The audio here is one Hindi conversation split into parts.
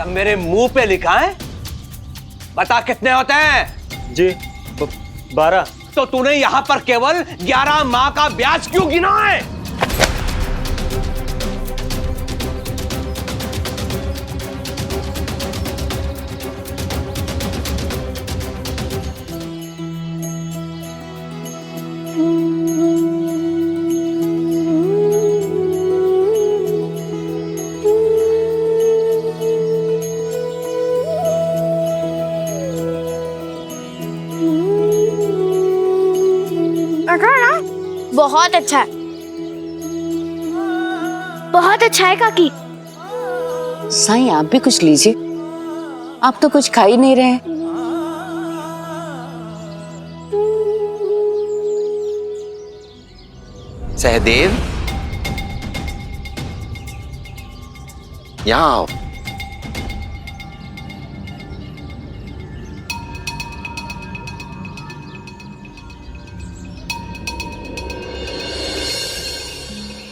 क्या मेरे मुंह पे लिखा है? बता कितने होते हैं? जी 12। तो तूने यहाँ पर केवल 11 माह का ब्याज क्यों गिना है? बहुत अच्छा है, बहुत अच्छा है काकी। साईं आप भी कुछ लीजिए, आप तो कुछ खा ही नहीं रहे। सहदेव, यहाँ आओ।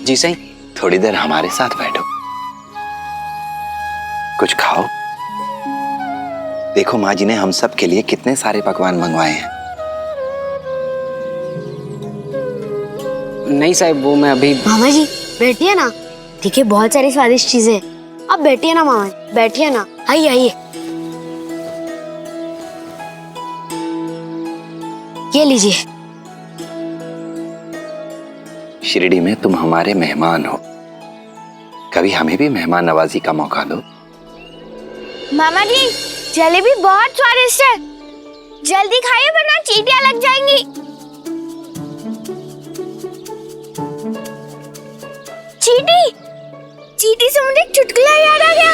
जी सही। थोड़ी देर हमारे साथ बैठो, कुछ खाओ। देखो माँ जी ने हम सब के लिए कितने सारे पकवान मंगवाए हैं। नहीं साहब, वो मैं अभी। मामा जी बैठिए ना, देखिए बहुत सारी स्वादिष्ट चीजें हैं। आप बैठिए ना मामा जी, बैठिए ना, आइए आइए। ये लीजिए। शिरडी में तुम हमारे मेहमान हो, कभी हमें भी मेहमान नवाजी का मौका दो। मामा जी जलेबी बहुत स्वादिष्ट है, जल्दी खाइए वरना चींटियां लग जाएंगी। चींटी, चींटी से मुझे एक चुटकुला याद आ गया।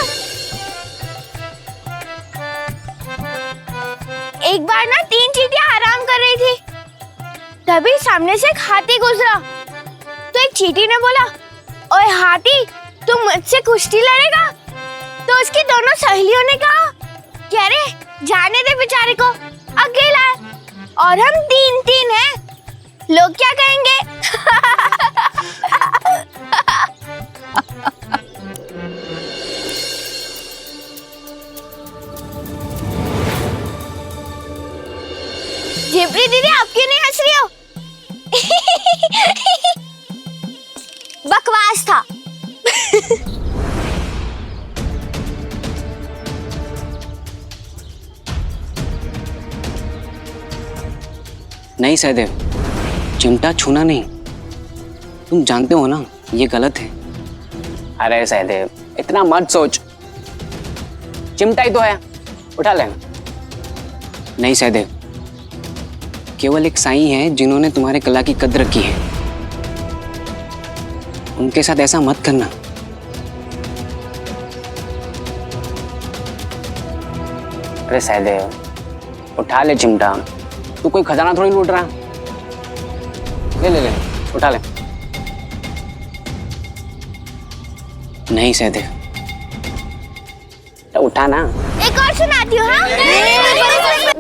एक बार ना 3 चींटियां आराम कर रही थी, तभी सामने से एक हाथी गुजरा। तो एक चींटी ने बोला, ओए हाथी, तू मुझसे कुश्ती लड़ेगा? तो उसकी दोनों सहेलियों ने कहा, क्या रे, जाने दे बेचारे को, अकेला है और हम 3-3 हैं, लोग क्या कहेंगे? जिब्री दीदी आप क्यों नहीं हंस रही हो? बकवास था। नहीं सहदेव, चिमटा छूना नहीं, तुम जानते हो ना ये गलत है। अरे सहदेव इतना मत सोच, चिमटा ही तो है, उठा लेना। नहीं सहदेव, केवल एक साईं है जिन्होंने तुम्हारे कला की कद्र की है, उनके साथ ऐसा मत करना। अरे सहदेव उठा ले चिमटा, तू कोई खजाना थोड़ी लूट रहा। ले ले ले, उठा ले। नहीं सहदेव, उठा ना। एक और सुनाती हूँ। हाँ?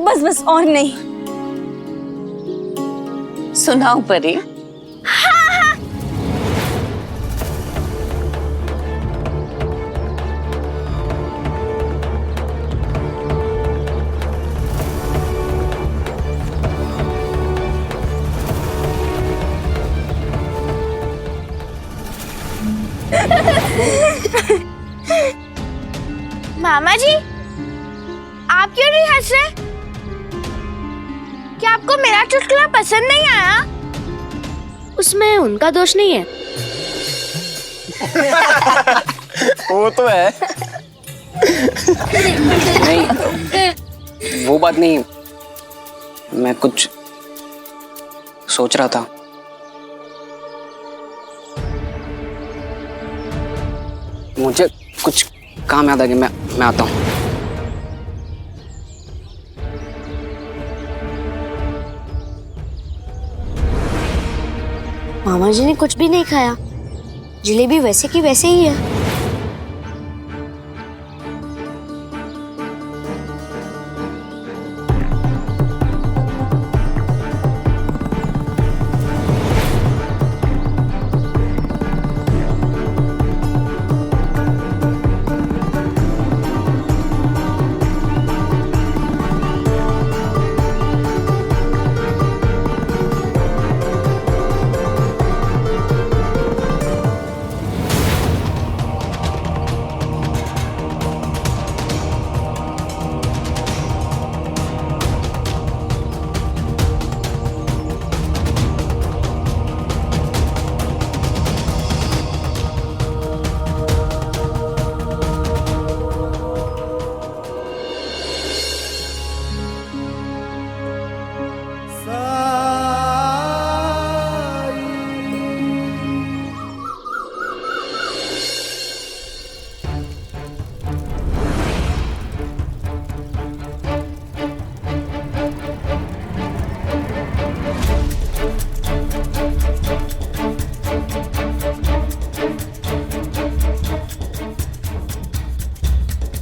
बस बस और नहीं, सुनाओ परी। मामा जी आप क्यों नहीं हंस रहे? क्या आपको मेरा चुटकुला पसंद नहीं आया? उसमें उनका दोष नहीं है। वो तो है। नहीं वो बात नहीं, मैं कुछ सोच रहा था। मुझे कुछ काम याद आ गया, मैं आता हूँ। मामा जी ने कुछ भी नहीं खाया, जलेबी वैसे की वैसे ही है।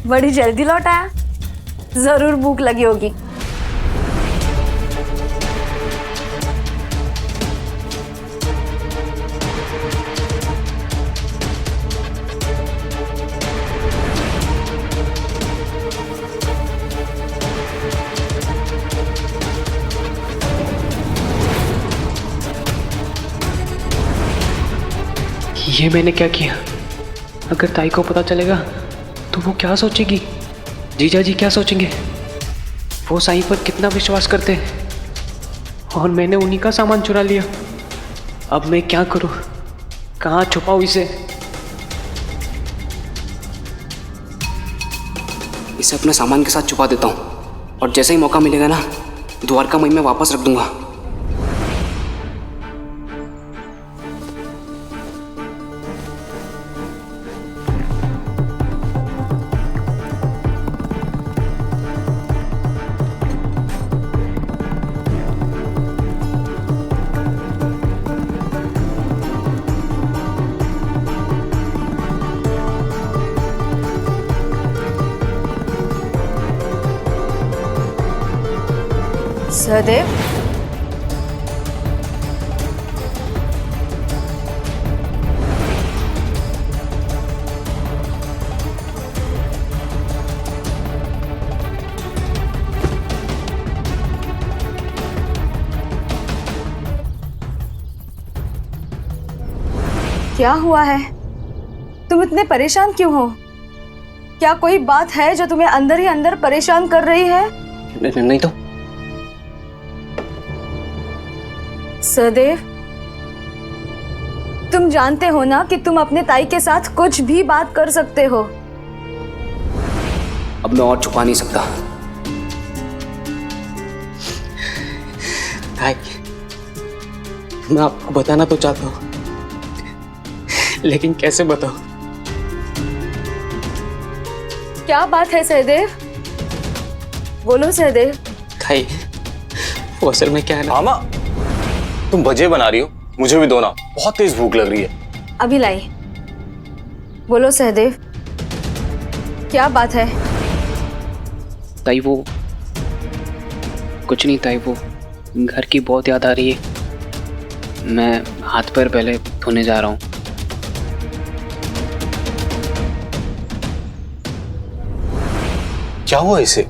बड़ी जल्दी लौट आया, जरूर भूख लगी होगी। ये मैंने क्या किया? अगर ताई को पता चलेगा तो वो क्या सोचेगी? जीजा जी क्या सोचेंगे? वो साईं पर कितना विश्वास करते हैं और मैंने उन्हीं का सामान चुरा लिया। अब मैं क्या करूं? कहाँ छुपाऊं इसे? इसे अपने सामान के साथ छुपा देता हूँ और जैसे ही मौका मिलेगा ना, द्वारका मई में वापस रख दूंगा। सहदेव, क्या हुआ है? तुम इतने परेशान क्यों हो? क्या कोई बात है जो तुम्हें अंदर ही अंदर परेशान कर रही है? नहीं तो। सहदेव, तुम जानते हो ना कि तुम अपने ताई के साथ कुछ भी बात कर सकते हो। अब मैं और छुपा नहीं सकता। ताई, मैं आपको बताना तो चाहता हूँ, लेकिन कैसे बताऊं? क्या बात है सहदेव? बोलो सहदेव। ताई, वो असल में क्या है ना। मामा, तुम भजे बना रही हो, मुझे भी दो ना, बहुत तेज भूख लग रही है। अभी लाई। बोलो सहदेव, क्या बात है? ताई वो कुछ नहीं ताई, वो घर की बहुत याद आ रही है। मैं हाथ पैर पहले धोने जा रहा हूँ। क्या हुआ इसे?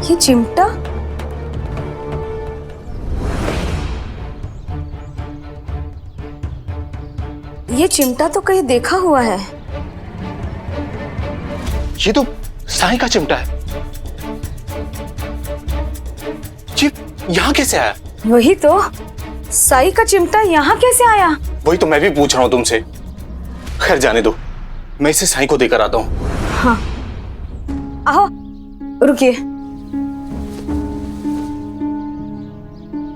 ये चिमटा? ये चिमटा तो कहीं देखा हुआ है। ये तो साईं का चिमटा है। ये यहाँ कैसे आया? वही तो, साई का चिमटा यहाँ कैसे आया? वही तो मैं भी पूछ रहा हूँ तुमसे। खैर जाने दो, मैं इसे साईं को देकर आता हूँ। हाँ, आओ, रुकिए।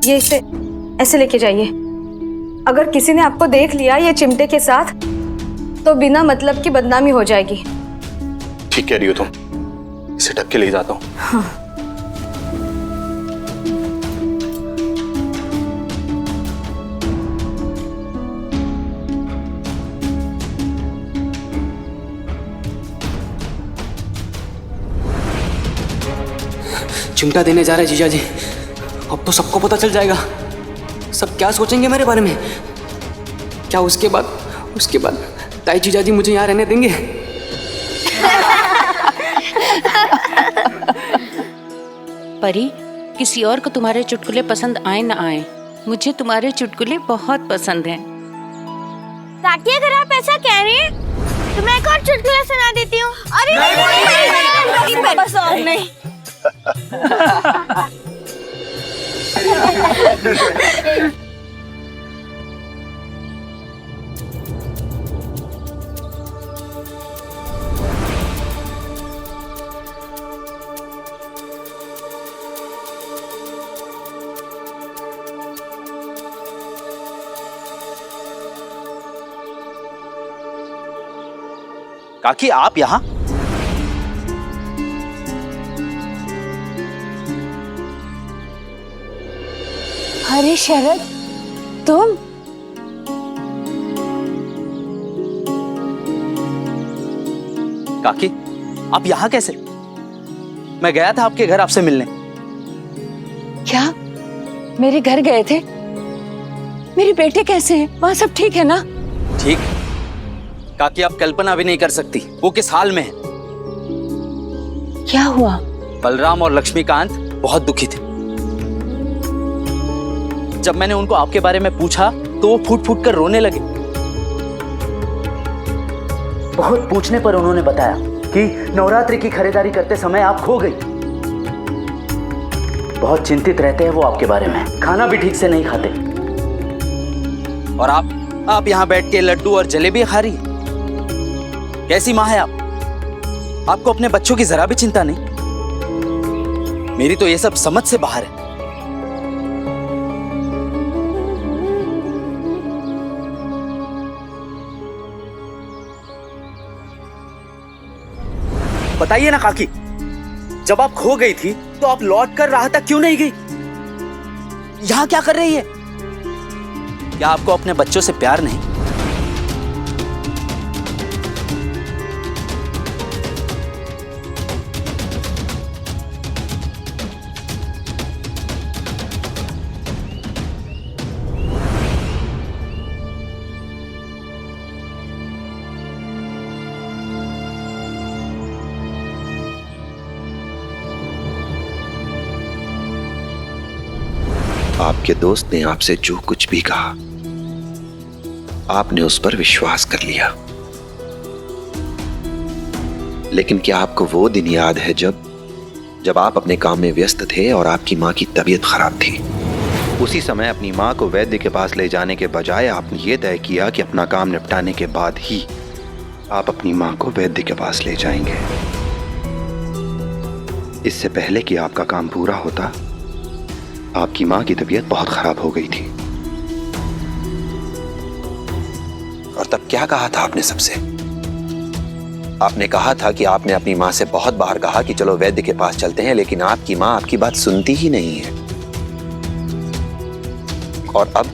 ये इसे ऐसे लेके जाइए। अगर किसी ने आपको देख लिया ये चिमटे के साथ तो बिना मतलब की बदनामी हो जाएगी। ठीक कह रही हो तुम, इसे ढक के ले जाता हूँ। हाँ। चिमटा देने जा रहे जीजा जी, अब तो सबको पता चल जाएगा। सब क्या सोचेंगे मेरे बारे में? क्या उसके बाद ताई जीजा जी मुझे यहाँ रहने देंगे? परी, किसी और को तुम्हारे चुटकुले पसंद आए ना आए, मुझे तुम्हारे चुटकुले बहुत पसंद हैं। काकी, अगर आप ऐसा कह रहे हैं तो मैं एक और चुटकुला सुना देती हूँ। अरे नहीं, बस और नहीं। काकी, आप यहाँ? अरे शरद, तुम? काकी, आप यहाँ कैसे? मैं गया था आपके घर आपसे मिलने। क्या मेरे घर गए थे? मेरे बेटे कैसे हैं? वहाँ सब ठीक है ना? ठीक। काकी, आप कल्पना भी नहीं कर सकती वो किस हाल में है। क्या हुआ? बलराम और लक्ष्मीकांत बहुत दुखी थे। जब मैंने उनको आपके बारे में पूछा तो वो फूट फूट कर रोने लगे। बहुत पूछने पर उन्होंने बताया कि नवरात्रि की खरीदारी करते समय आप खो गई। बहुत चिंतित रहते हैं वो आपके बारे में, खाना भी ठीक से नहीं खाते। और आप यहाँ बैठ के लड्डू और जलेबी खा रही। कैसी माँ है आप? आपको अपने बच्चों की जरा भी चिंता नहीं। मेरी तो ये सब समझ से बाहर है। बताइए ना काकी, जब आप खो गई थी तो आप लौट कर राह तक क्यों नहीं गई? यहां क्या कर रही है? क्या आपको अपने बच्चों से प्यार नहीं? आपके दोस्त ने आपसे जो कुछ भी कहा, आपने उस पर विश्वास कर लिया। लेकिन क्या आपको वो दिन याद है जब आप अपने काम में व्यस्त थे और आपकी माँ की तबीयत खराब थी? उसी समय अपनी माँ को वैद्य के पास ले जाने के बजाय आपने ये तय किया कि अपना काम निपटाने के बाद ही आप अपनी माँ को वैद्य के पास ले जाएंगे। इससे पहले कि आपका काम पूरा होता, आपकी माँ की तबीयत बहुत खराब हो गई थी। और तब क्या कहा था आपने सबसे? आपने कहा था कि आपने अपनी माँ से बहुत बार कहा कि चलो वैद्य के पास चलते हैं, लेकिन आपकी माँ आपकी बात सुनती ही नहीं है। और अब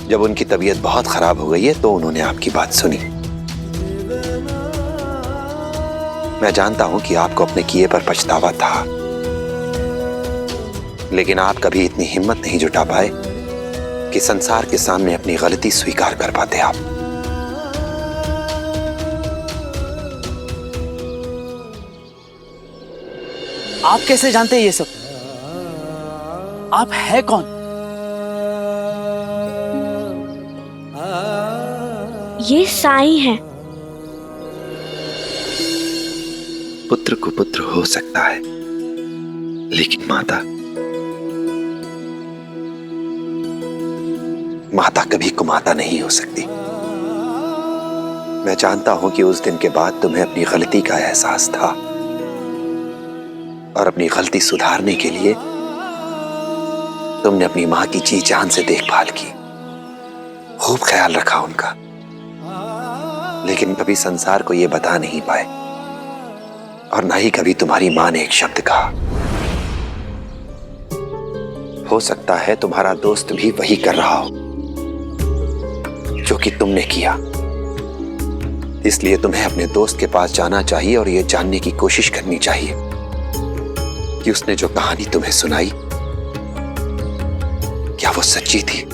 जब उनकी तबीयत बहुत खराब हो गई है तो उन्होंने आपकी बात सुनी। मैं जानता हूं कि आपको अपने किए पर पछतावा था, लेकिन आप कभी इतनी हिम्मत नहीं जुटा पाए कि संसार के सामने अपनी गलती स्वीकार कर पाते। आप कैसे जानते हैं ये सब? आप है कौन? ये साईं है। पुत्र को पुत्र हो सकता है, लेकिन माता कभी कुमाता नहीं हो सकती। मैं जानता हूं कि उस दिन के बाद तुम्हें अपनी गलती का एहसास था और अपनी गलती सुधारने के लिए तुमने अपनी मां की जी जान से देखभाल की, खूब ख्याल रखा उनका, लेकिन कभी संसार को यह बता नहीं पाए और ना ही कभी तुम्हारी मां ने एक शब्द कहा। हो सकता है तुम्हारा दोस्त भी वही कर रहा हो जो कि तुमने किया। इसलिए तुम्हें अपने दोस्त के पास जाना चाहिए और यह जानने की कोशिश करनी चाहिए कि उसने जो कहानी तुम्हें सुनाई, क्या वो सच्ची थी?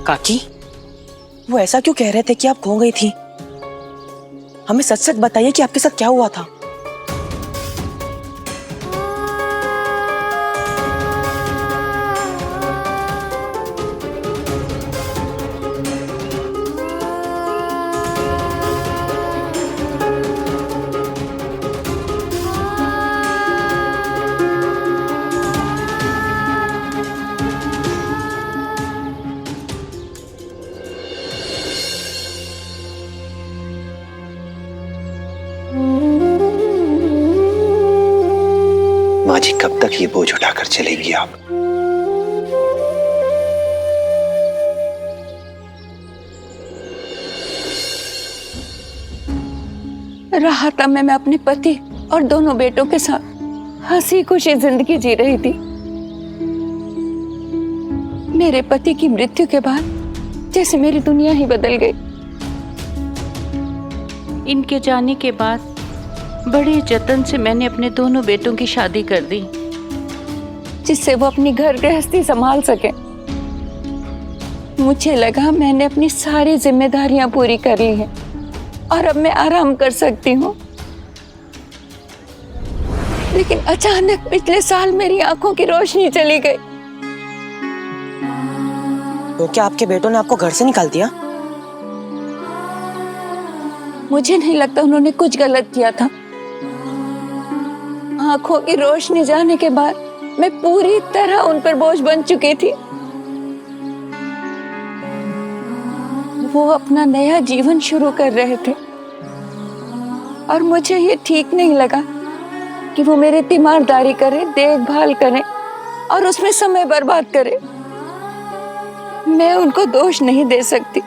काकी, वो ऐसा क्यों कह रहे थे कि आप खो गई थी? हमें सच सच बताइए कि आपके साथ क्या हुआ था। कब तक ये बोझ उठाकर चलेंगी आप? रहा था मैं अपने पति और दोनों बेटों के साथ हंसी खुशी जिंदगी जी रही थी। मेरे पति की मृत्यु के बाद जैसे मेरी दुनिया ही बदल गई। इनके जाने के बाद बड़े जतन से मैंने अपने दोनों बेटों की शादी कर दी, जिससे वो अपनी घर गृहस्थी संभाल सके। मुझे लगा मैंने अपनी सारी जिम्मेदारियां पूरी कर ली हैं और अब मैं आराम कर सकती हूँ। लेकिन अचानक पिछले साल मेरी आंखों की रोशनी चली गई। तो क्या आपके बेटों ने आपको घर से निकाल दिया? मुझे नहीं लगता उन्होंने कुछ गलत किया था। आंखों की रोशनी जाने के बाद मैं पूरी तरह उन पर बोझ बन चुकी थी। वो अपना नया जीवन शुरू कर रहे थे और मुझे ये ठीक नहीं लगा कि वो मेरी तीमारदारी करे, देखभाल करे और उसमें समय बर्बाद करे। मैं उनको दोष नहीं दे सकती।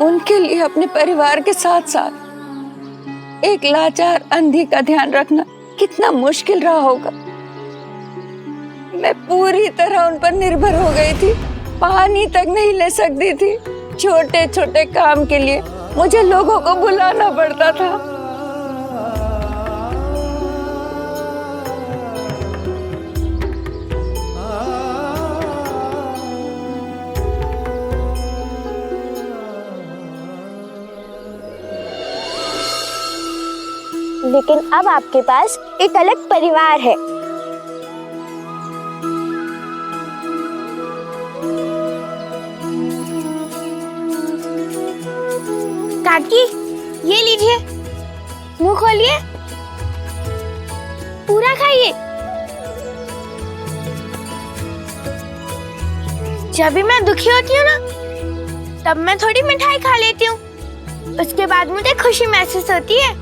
उनके लिए अपने परिवार के साथ साथ एक लाचार अंधी का ध्यान रखना कितना मुश्किल रहा होगा। मैं पूरी तरह उन पर निर्भर हो गई थी। पानी तक नहीं ले सकती थी। छोटे छोटे काम के लिए मुझे लोगों को बुलाना पड़ता था। लेकिन अब आपके पास एक अलग परिवार है। काकी, ये लीजिए, मुंह खोलिए, पूरा खाइए। जब भी मैं दुखी होती हूँ ना, तब मैं थोड़ी मिठाई खा लेती हूँ। उसके बाद मुझे खुशी महसूस होती है।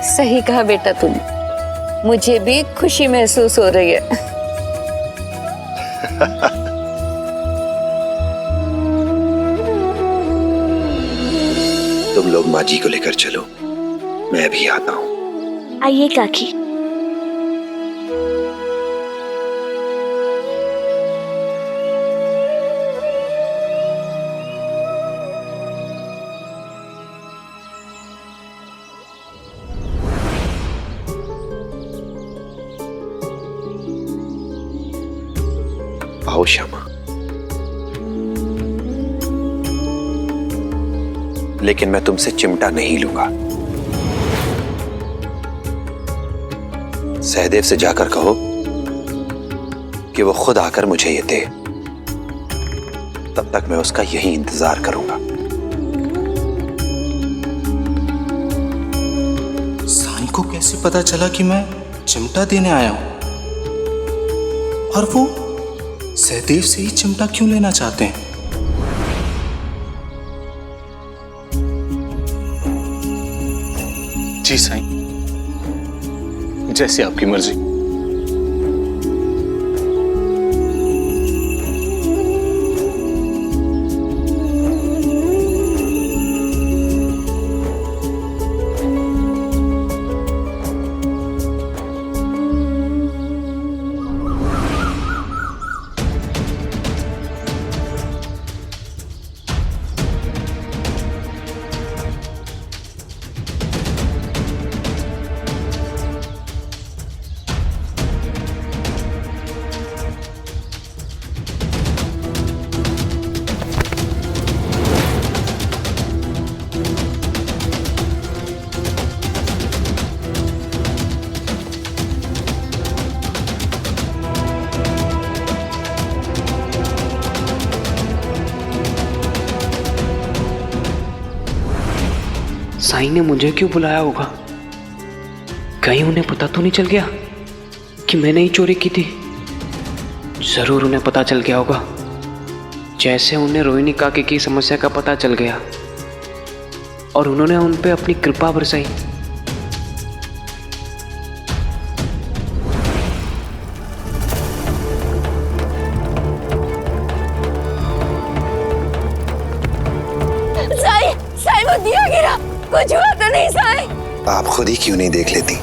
सही कहा बेटा तूने। मुझे भी खुशी महसूस हो रही है। तुम लोग माँ जी को लेकर चलो, मैं भी आता हूँ। आइए काकी। आओ श्यामा। लेकिन मैं तुमसे चिमटा नहीं लूंगा। सहदेव से जाकर कहो कि वो खुद आकर मुझे ये दे। तब तक मैं उसका यही इंतजार करूंगा। साईं को कैसे पता चला कि मैं चिमटा देने आया हूं? और वो सहदेव से ही चिमटा क्यों लेना चाहते हैं? जी साईं, जैसे आपकी मर्जी। साईं ने मुझे क्यों बुलाया होगा? कहीं उन्हें पता तो नहीं चल गया कि मैंने ही चोरी की थी? जरूर उन्हें पता चल गया होगा, जैसे उन्हें रोहिणी काकी की समस्या का पता चल गया। और उन्होंने उन पे अपनी कृपा बरसाई। साईं, साईं वो दिया गिरा, कुछ हुआ तो नहीं साईं? आप खुद ही क्यों नहीं देख लेती?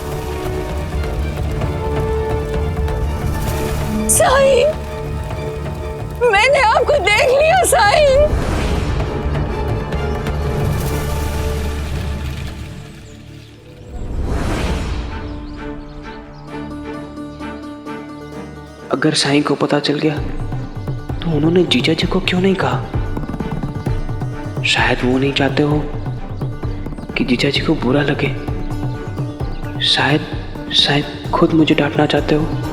साईं, मैंने आपको देख लिया साईं। अगर साईं को पता चल गया तो उन्होंने जीजा जी को क्यों नहीं कहा? शायद वो नहीं चाहते हो कि जीजा जी को बुरा लगे। शायद खुद मुझे डांटना चाहते हो।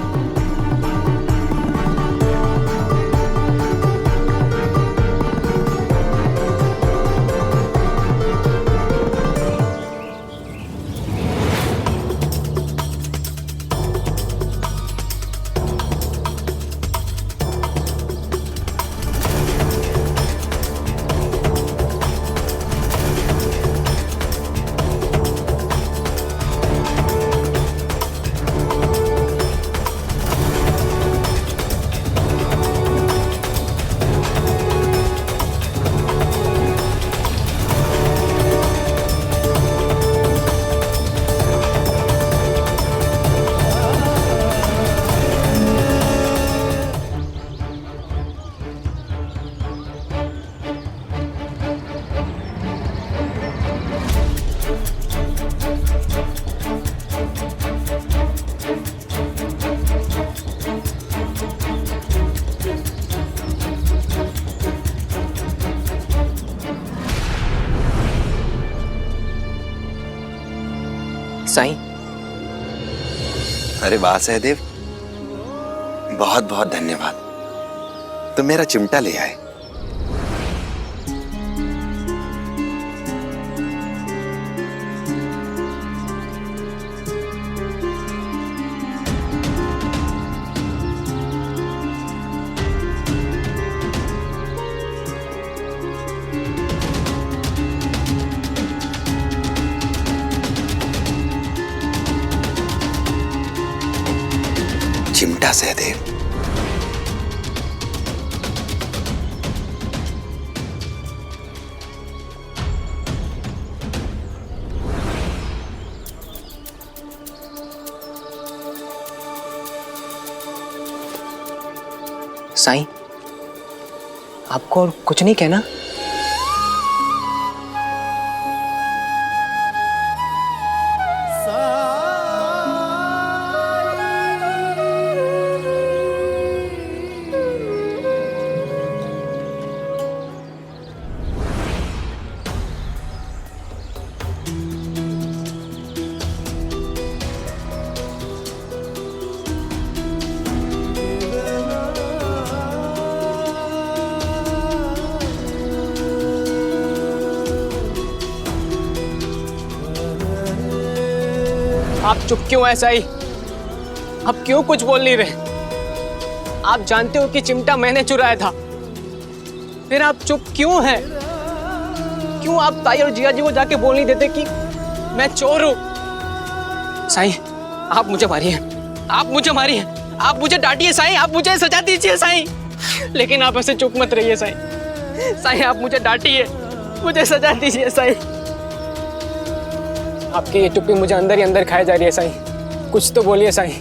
साईं, अरे वाह सहदेव, बहुत बहुत धन्यवाद। तुम मेरा चिमटा ले आए। चिमटा सहदेव, साईं, आपको और कुछ नहीं कहना? आप चुप क्यों है साईं? आप क्यों कुछ बोल नहीं रहे? आप जानते हो कि चिमटा मैंने चुराया था, फिर आप चुप क्यों हैं? क्यों आप ताई और जिया जी को जाके बोल नहीं देते कि मैं चोर हूं? साईं, आप मुझे मारिए, आप मुझे मारिए, आप मुझे डांटिए साईं, आप मुझे सजा दीजिए साईं, लेकिन आप ऐसे चुप मत रहिए साईं। साईं, आप मुझे डांटिए, मुझे सजा दीजिए साईं। आपकी ये चुप्पी मुझे अंदर ही अंदर खाए जा रही है साईं, कुछ तो बोलिए साईं।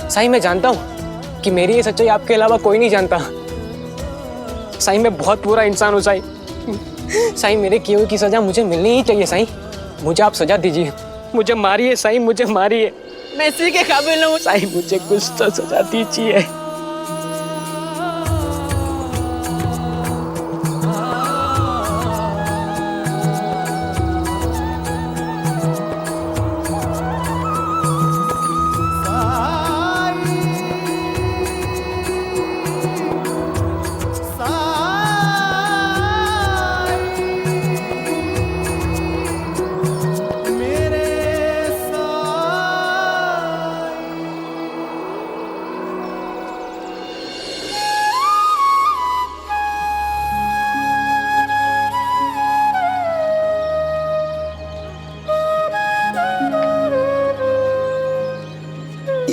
साईं, मैं जानता हूँ कि मेरी ये सच्चाई आपके अलावा कोई नहीं जानता। साईं, मैं बहुत बुरा इंसान हूँ साईं। साईं, मेरे किए हुए की सजा मुझे मिलनी ही चाहिए साईं। मुझे आप सजा दीजिए, मुझे मारिए साईं, मुझे मारिए, मैं इसी के काबिल हूँ साईं, मुझे कुछ तो सजा दीजिए।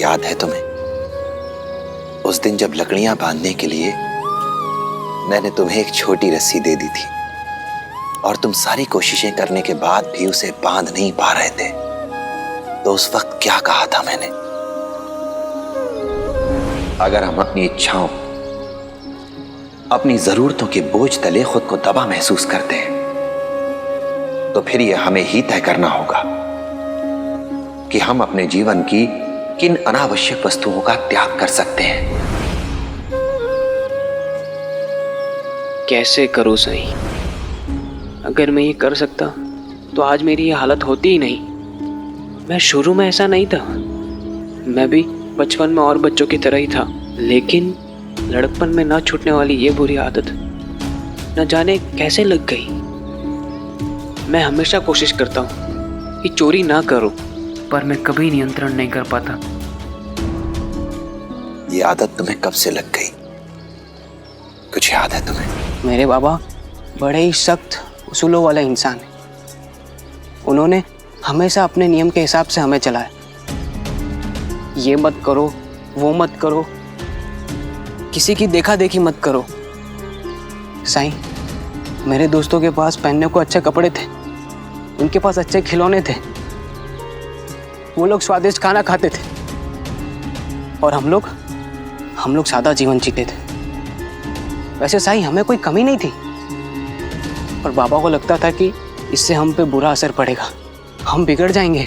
याद है तुम्हें? उस दिन जब लकड़ियां बांधने के लिए मैंने तुम्हें एक छोटी रस्सी दे दी थी और तुम सारी कोशिशें करने के बाद भी उसे बांध नहीं पा रहे थे, तो उस वक्त क्या कहा था मैंने? अगर हम अपनी इच्छाओं, अपनी जरूरतों के बोझ तले खुद को दबा महसूस करते हैं, तो फिर यह हमें ही तय करना होगा कि हम अपने जीवन की किन अनावश्यक वस्तुओं का त्याग कर सकते हैं। कैसे करूं सही? अगर मैं ये कर सकता तो आज मेरी ये हालत होती ही नहीं। मैं शुरू में ऐसा नहीं था, मैं भी बचपन में और बच्चों की तरह ही था, लेकिन लड़कपन में ना छूटने वाली ये बुरी आदत न जाने कैसे लग गई। मैं हमेशा कोशिश करता हूँ कि चोरी ना करूं, पर मैं कभी नियंत्रण नहीं कर पाता। ये आदत तुम्हें कब से लग गई? कुछ याद है तुम्हें? मेरे बाबा बड़े ही सख्त उसूलों वाले इंसान हैं। उन्होंने हमेशा अपने नियम के हिसाब से हमें चलाया। ये मत करो, वो मत करो, किसी की देखा देखी मत करो। साईं, मेरे दोस्तों के पास पहनने को अच्छे कपड़े थे, उनके पास अच्छे खिलौने थे, वो लोग स्वादिष्ट खाना खाते थे, और हम लोग सादा जीवन जीते थे। वैसे साईं, हमें कोई कमी नहीं थी, पर बाबा को लगता था कि इससे हम पे बुरा असर पड़ेगा, हम बिगड़ जाएंगे।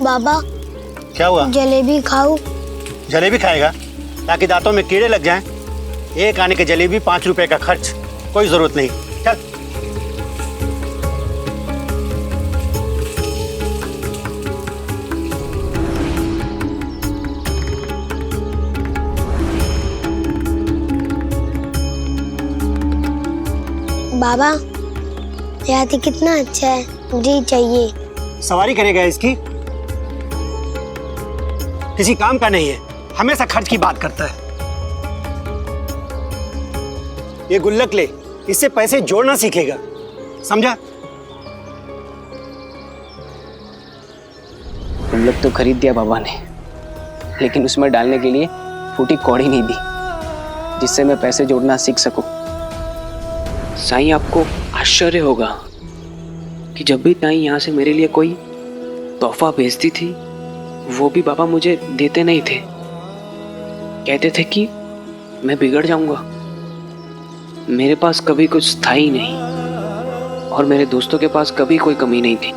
बाबा, क्या हुआ? जलेबी खाऊं? जलेबी खाएगा ताकि दांतों में कीड़े लग जाएं? एक आने की जलेबी 5 रुपए का खर्च, कोई जरूरत नहीं। चल। बाबा, ये हाथी कितना अच्छा है, मुझे चाहिए। सवारी करेगा इसकी? किसी काम का नहीं है, हमेशा खर्च की बात करता है। ये गुल्लक ले, इससे पैसे जोड़ना सीखेगा, समझा? गुल्लक तो खरीद दिया बाबा ने, लेकिन उसमें डालने के लिए फूटी कौड़ी नहीं दी जिससे मैं पैसे जोड़ना सीख सकूं। साईं, आपको आश्चर्य होगा कि जब भी ताई यहाँ से मेरे लिए कोई तोहफा भेजती थी, वो भी बाबा मुझे देते नहीं थे। कहते थे कि मैं बिगड़ जाऊंगा। मेरे पास कभी कुछ था ही नहीं, और मेरे दोस्तों के पास कभी कोई कमी नहीं थी।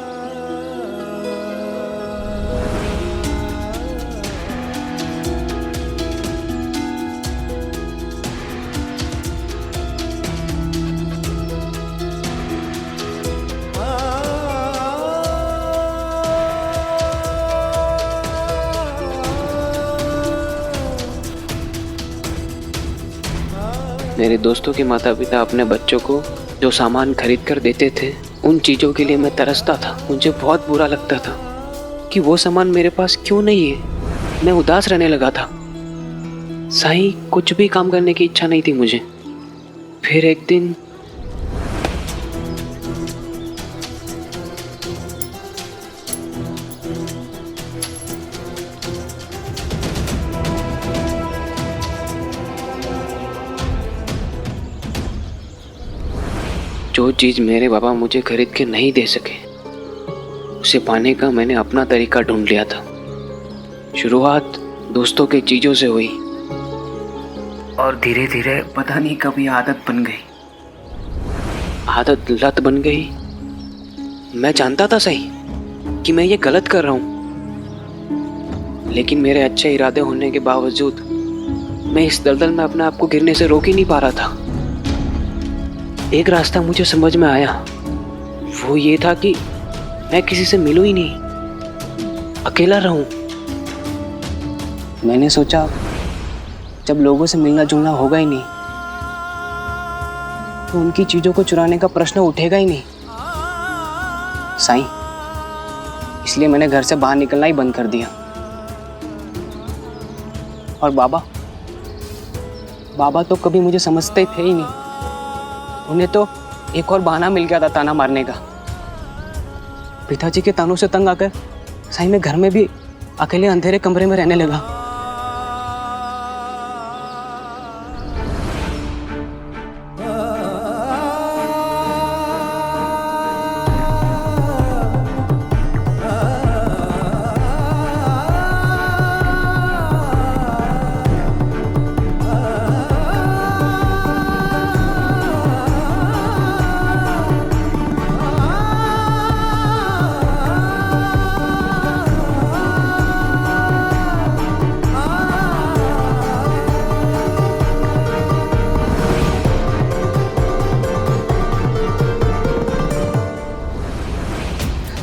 मेरे दोस्तों के माता पिता अपने बच्चों को जो सामान खरीद कर देते थे, उन चीज़ों के लिए मैं तरसता था। मुझे बहुत बुरा लगता था कि वो सामान मेरे पास क्यों नहीं है। मैं उदास रहने लगा था। साईं, कुछ भी काम करने की इच्छा नहीं थी मुझे। फिर एक दिन जो चीज़ मेरे बाबा मुझे खरीद के नहीं दे सके, उसे पाने का मैंने अपना तरीका ढूंढ लिया था। शुरुआत दोस्तों के चीज़ों से हुई, और धीरे धीरे पता नहीं कब ये आदत बन गई। आदत लत बन गई। मैं जानता था सही कि मैं ये गलत कर रहा हूँ, लेकिन मेरे अच्छे इरादे होने के बावजूद मैं इस दलदल में अपने आप को गिरने से रोक ही नहीं पा रहा था। एक रास्ता मुझे समझ में आया, वो ये था कि मैं किसी से मिलूं ही नहीं, अकेला रहूं। मैंने सोचा जब लोगों से मिलना जुलना होगा ही नहीं, तो उनकी चीजों को चुराने का प्रश्न उठेगा ही नहीं। साईं, इसलिए मैंने घर से बाहर निकलना ही बंद कर दिया। और बाबा तो कभी मुझे समझते थे ही नहीं। उन्हें तो एक और बहाना मिल गया था ताना मारने का। पिताजी के तानों से तंग आकर साईं मैं घर में भी अकेले अंधेरे कमरे में रहने लगा।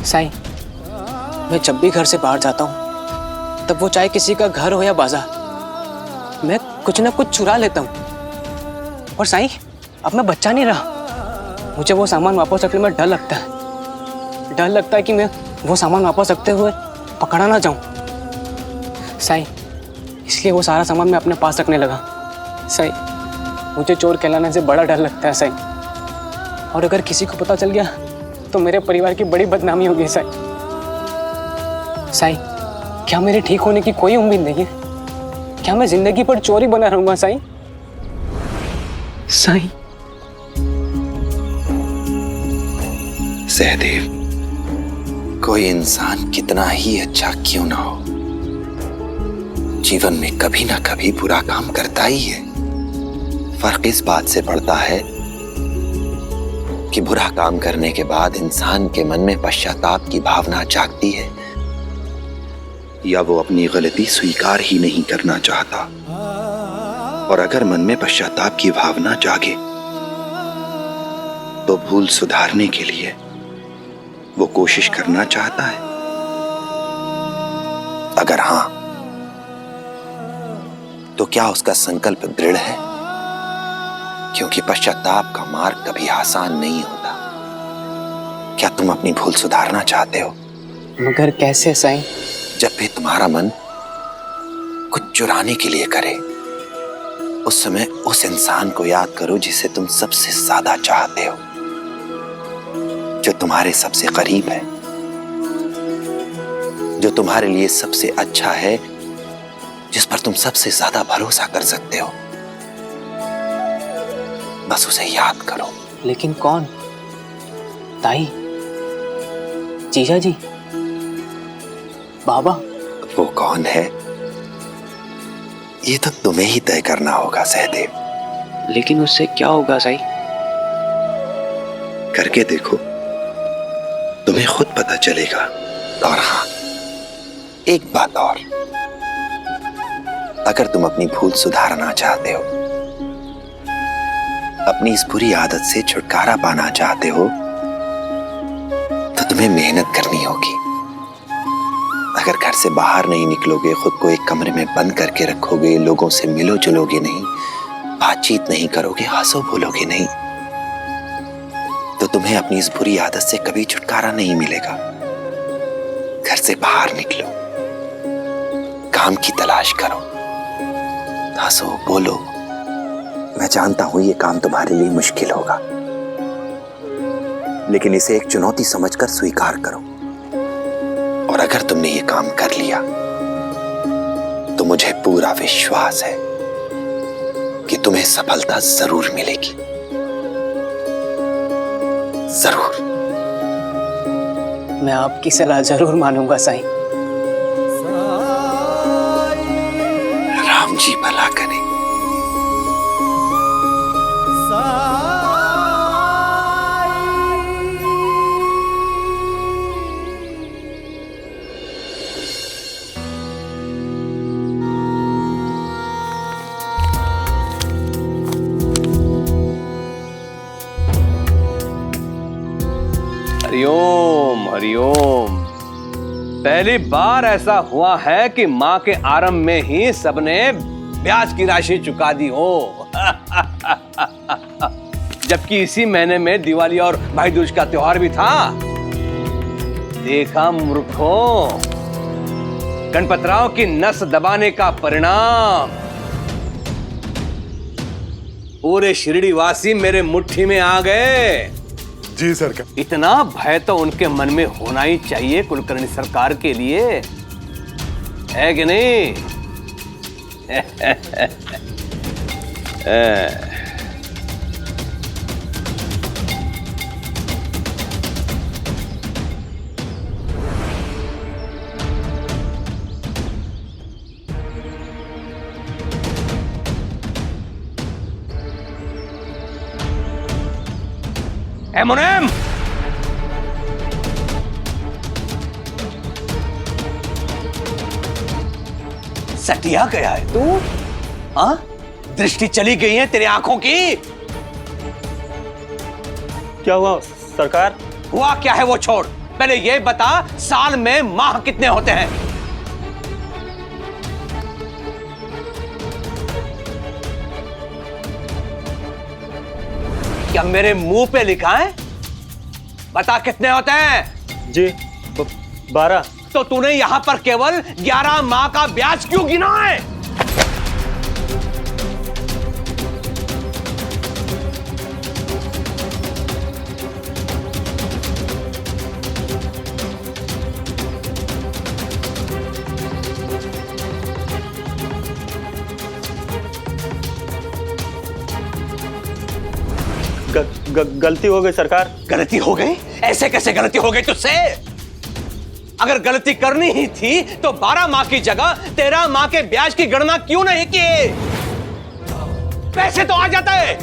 साईं, मैं जब भी घर से बाहर जाता हूँ तब वो चाहे किसी का घर हो या बाजार, मैं कुछ ना कुछ चुरा लेता हूँ। और साईं, अब मैं बच्चा नहीं रहा। मुझे वो सामान वापस रखने में डर लगता है। डर लगता है कि मैं वो सामान वापस रखते हुए पकड़ा ना जाऊँ। साईं, इसलिए वो सारा सामान मैं अपने पास रखने लगा। साईं, मुझे चोर कहलाने से बड़ा डर लगता है साईं। और अगर किसी को पता चल गया तो मेरे परिवार की बड़ी बदनामी होगी साईं। साईं, क्या मेरे ठीक होने की कोई उम्मीद नहीं है? क्या मैं जिंदगी पर चोरी बना रहूंगा साईं? साईं। सहदेव, कोई इंसान कितना ही अच्छा क्यों ना हो, जीवन में कभी ना कभी बुरा काम करता ही है। फर्क इस बात से पड़ता है कि बुरा काम करने के बाद इंसान के मन में पश्चाताप की भावना जागती है या वो अपनी गलती स्वीकार ही नहीं करना चाहता। और अगर मन में पश्चाताप की भावना जागे तो भूल सुधारने के लिए वो कोशिश करना चाहता है। अगर हां, तो क्या उसका संकल्प दृढ़ है? क्योंकि पश्चाताप का मार्ग कभी आसान नहीं होता। क्या तुम अपनी भूल सुधारना चाहते हो? मगर कैसे साईं? जब भी तुम्हारा मन कुछ चुराने के लिए करे, उस समय उस इंसान को याद करो जिसे तुम सबसे ज्यादा चाहते हो, जो तुम्हारे सबसे करीब है, जो तुम्हारे लिए सबसे अच्छा है, जिस पर तुम सबसे ज्यादा भरोसा कर सकते हो। बस उसे याद करो। लेकिन कौन? ताई, जीजा जी, बाबा? वो कौन है ये तो तुम्हें ही तय करना होगा सहदेव। लेकिन उससे क्या होगा साईं? करके देखो, तुम्हें खुद पता चलेगा। और हाँ, एक बात और, अगर तुम अपनी भूल सुधारना चाहते हो, अपनी इस बुरी आदत से छुटकारा पाना चाहते हो, तो तुम्हें मेहनत करनी होगी। अगर घर से बाहर नहीं निकलोगे, खुद को एक कमरे में बंद करके रखोगे, लोगों से मिलो जुलोगे नहीं, बातचीत नहीं करोगे, हंसो बोलोगे नहीं, तो तुम्हें अपनी इस बुरी आदत से कभी छुटकारा नहीं मिलेगा। घर से बाहर निकलो, काम की तलाश करो, हंसो बोलो। मैं जानता हूं ये काम तुम्हारे लिए मुश्किल होगा, लेकिन इसे एक चुनौती समझकर स्वीकार करो। और अगर तुमने ये काम कर लिया तो मुझे पूरा विश्वास है कि तुम्हें सफलता जरूर मिलेगी, जरूर। मैं आपकी सलाह जरूर मानूंगा साईं। राम जी भला करे। हरिओम हरिओम। पहली बार ऐसा हुआ है कि मां के आरंभ में ही सबने ब्याज की राशि चुका दी हो। जबकि इसी महीने में दिवाली और भाई दूज का त्योहार भी था। देखा मूर्खों, गणपतराव की नस दबाने का परिणाम। पूरे शिरडी वासी मेरे मुट्ठी में आ गए। जी सरकार। इतना भय तो उनके मन में होना ही चाहिए कुलकर्णी सरकार के लिए, है कि नहीं? मुनीम, सटिया गया है तू? हाँ, दृष्टि चली गई है तेरी आंखों की। क्या हुआ सरकार? हुआ क्या है वो छोड़, पहले ये बता साल में माह कितने होते हैं? क्या मेरे मुंह पे लिखा है? बता कितने होते हैं? जी 12। तो तूने यहां पर केवल 11 माह का ब्याज क्यों गिना है? गलती हो गई सरकार। गलती हो गई? ऐसे कैसे गलती हो गई तुझसे? अगर गलती करनी ही थी तो 12 माह की जगह 13 माह के ब्याज की गणना क्यों नहीं की? पैसे तो आ जाते हैं।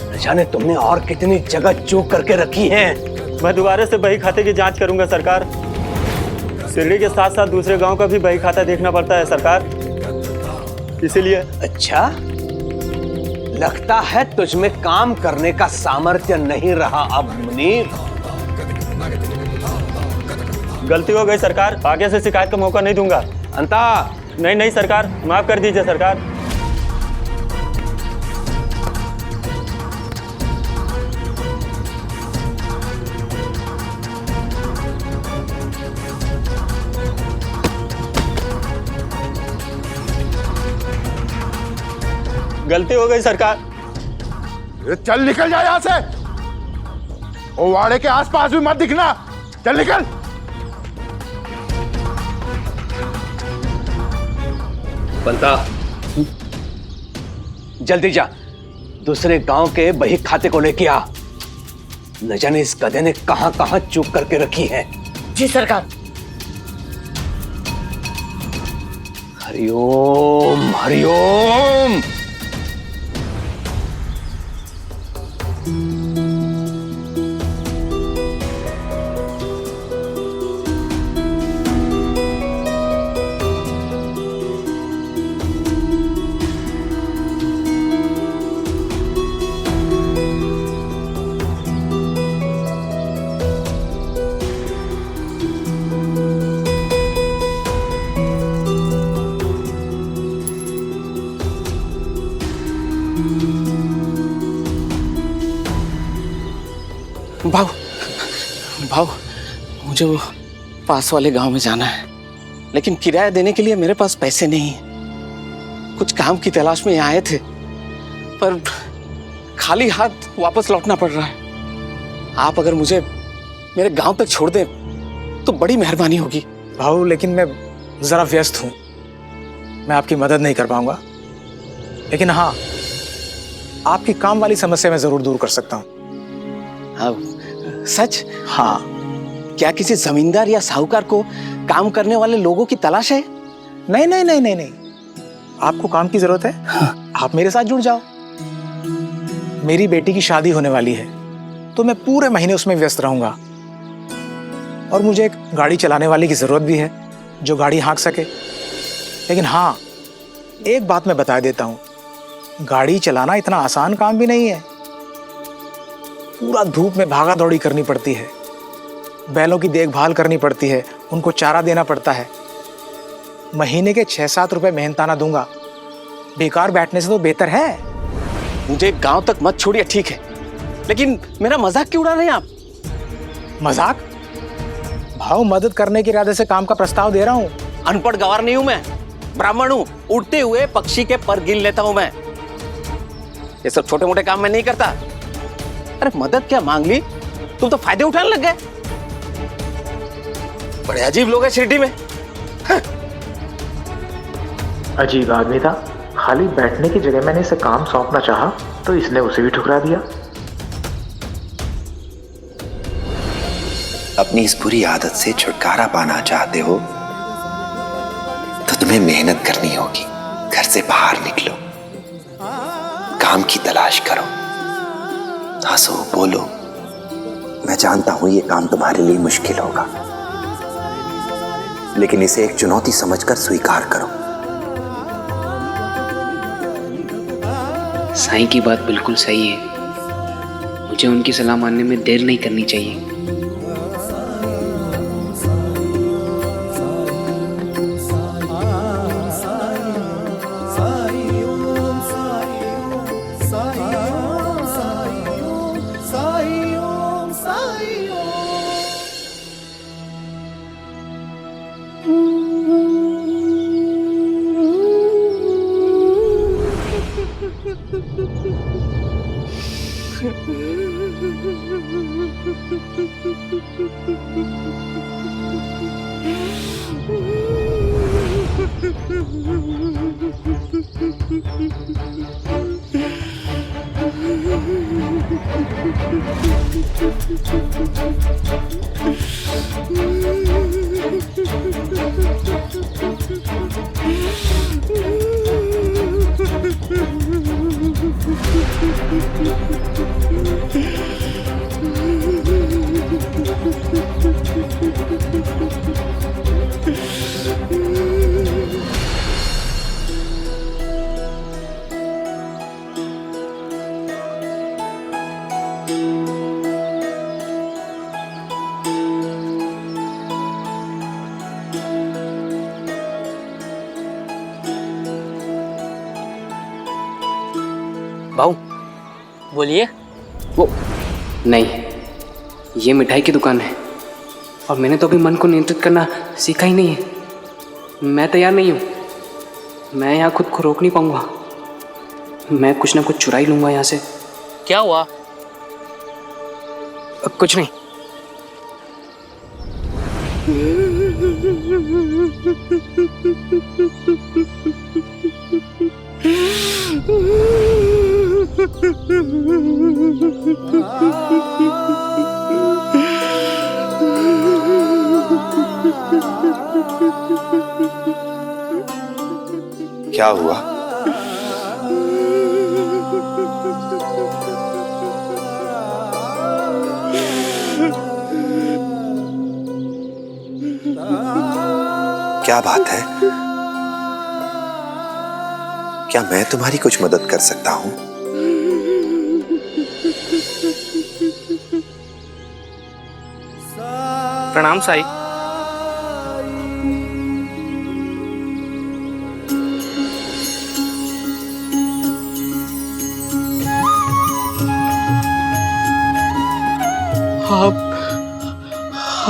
न जाने तुमने और कितनी जगह चूक करके रखी है। मैं दोबारा से बही खाते की जांच करूंगा सरकार। शिरडी के साथ साथ दूसरे गांव का भी बही खाता देखना पड़ता है सरकार, इसीलिए। अच्छा, लगता है तुझ में काम करने का सामर्थ्य नहीं रहा अब मुनीम। गलती हो गई सरकार, आगे से शिकायत का मौका नहीं दूंगा। अंता नहीं सरकार, माफ कर दीजिए सरकार। गलती हो गई सरकार। चल निकल जा यहाँ से, ओ वाड़े के आसपास भी मत दिखना, चल निकल। बंता, जल्दी जा, दूसरे गांव के बही खाते को लेके आ। न जाने इस गधे ने कहां कहां चूक करके रखी है। जी सरकार। हरिओम हरिओम। भाऊ, भाऊ, मुझे वो पास वाले गांव में जाना है, लेकिन किराया देने के लिए मेरे पास पैसे नहीं है। कुछ काम की तलाश में यहाँ आए थे, पर खाली हाथ वापस लौटना पड़ रहा है। आप अगर मुझे मेरे गांव तक छोड़ दें तो बड़ी मेहरबानी होगी। भाऊ, लेकिन मैं जरा व्यस्त हूँ, मैं आपकी मदद नहीं कर पाऊंगा। लेकिन हाँ, आपकी काम वाली समस्या मैं जरूर दूर कर सकता हूँ। हाँ, सच? हाँ। क्या किसी जमींदार या साहूकार को काम करने वाले लोगों की तलाश है? नहीं नहीं नहीं नहीं नहीं, आपको काम की जरूरत है? हाँ। आप मेरे साथ जुड़ जाओ। मेरी बेटी की शादी होने वाली है, तो मैं पूरे महीने उसमें व्यस्त रहूंगा। और मुझे एक गाड़ी चलाने वाले की जरूरत भी है जो गाड़ी हाँक सके। लेकिन हाँ, एक बात मैं बता देता हूँ, गाड़ी चलाना इतना आसान काम भी नहीं है। पूरा धूप में भागा दौड़ी करनी पड़ती है, बैलों की देखभाल करनी पड़ती है, उनको चारा देना पड़ता है। महीने के 6-7 रुपए मेहनताना दूंगा, बेकार बैठने से तो बेहतर है। मुझे गांव तक मत छोड़िए, ठीक है, लेकिन मेरा मजाक क्यों उड़ा रहे हैं आप? मजाक? भाव, मदद करने के इरादे से काम का प्रस्ताव दे रहा हूँ। अनपढ़ गवार नहीं हूं मैं, ब्राह्मण हूं, उड़ते हुए पक्षी के पर गिन लेता हूं मैं। ये सब छोटे मोटे काम मैं नहीं करता। अरे मदद क्या मांग ली, तुम तो फायदे उठाने लग गए। बड़े अजीब लोग हैं शिरडी में। अजीब आदमी था, खाली बैठने की जगह मैंने इसे काम सौंपना चाहा तो इसने उसे भी ठुकरा दिया। अपनी इस बुरी आदत से छुटकारा पाना चाहते हो तो तुम्हें मेहनत करनी होगी। घर से बाहर निकलो, काम की तलाश करो, हंसो बोलो। मैं जानता हूं ये काम तुम्हारे लिए मुश्किल होगा, लेकिन इसे एक चुनौती समझकर स्वीकार करो। साईं की बात बिल्कुल सही है, मुझे उनकी सलाह मानने में देर नहीं करनी चाहिए। भाऊ बोलिए। वो नहीं, ये मिठाई की दुकान है और मैंने तो अभी मन को नियंत्रित करना सीखा ही नहीं है। मैं तैयार नहीं हूँ, मैं यहाँ खुद को रोक नहीं पाऊंगा। मैं कुछ ना कुछ चुरा ही लूंगा यहाँ से। क्या हुआ? कुछ नहीं। क्या हुआ? क्या बात है? क्या मैं तुम्हारी कुछ मदद कर सकता हूं? प्रणाम साईं।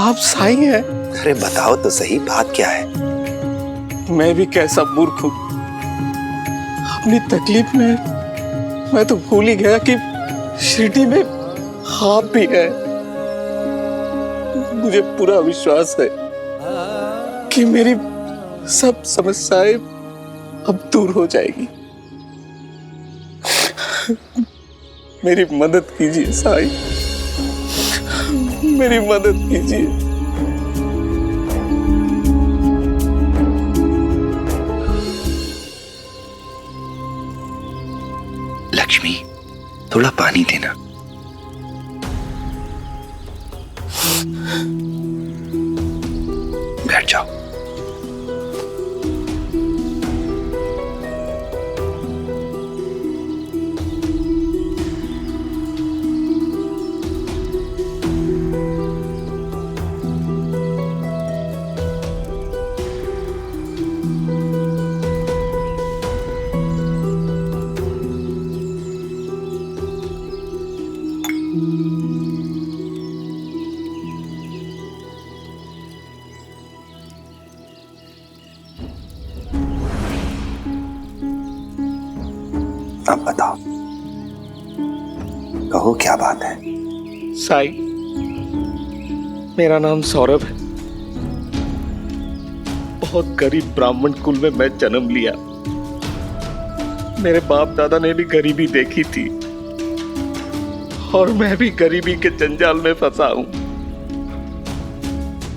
आप साईं हैं? अरे बताओ तो सही, बात क्या है? मैं भी कैसा मूर्ख हूं, अपनी तकलीफ में मैं तो भूल ही गया कि शिरडी में आप भी है। मुझे पूरा विश्वास है कि मेरी सब समस्याएं अब दूर हो जाएगी। मेरी मदद कीजिए साईं, मेरी मदद कीजिए। लक्ष्मी, थोड़ा पानी देना। बैठ जाओ। कहो क्या बात है। साई, मेरा नाम सौरभ है। बहुत गरीब ब्राह्मण कुल में मैं जन्म लिया। मेरे बाप दादा ने भी गरीबी देखी थी और मैं भी गरीबी के जंजाल में फंसा हूं।